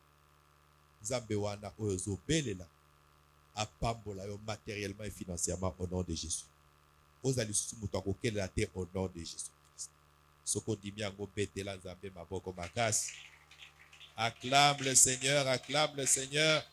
Nzambe wana oyo zobelela apambola yo matériellement et financièrement au nom de Jésus. Ozali susu mutu akokelela te au nom de Jésus Christ. Soko dimi yango betela Nzambe maboko makasi. Acclame le Seigneur, acclame le Seigneur.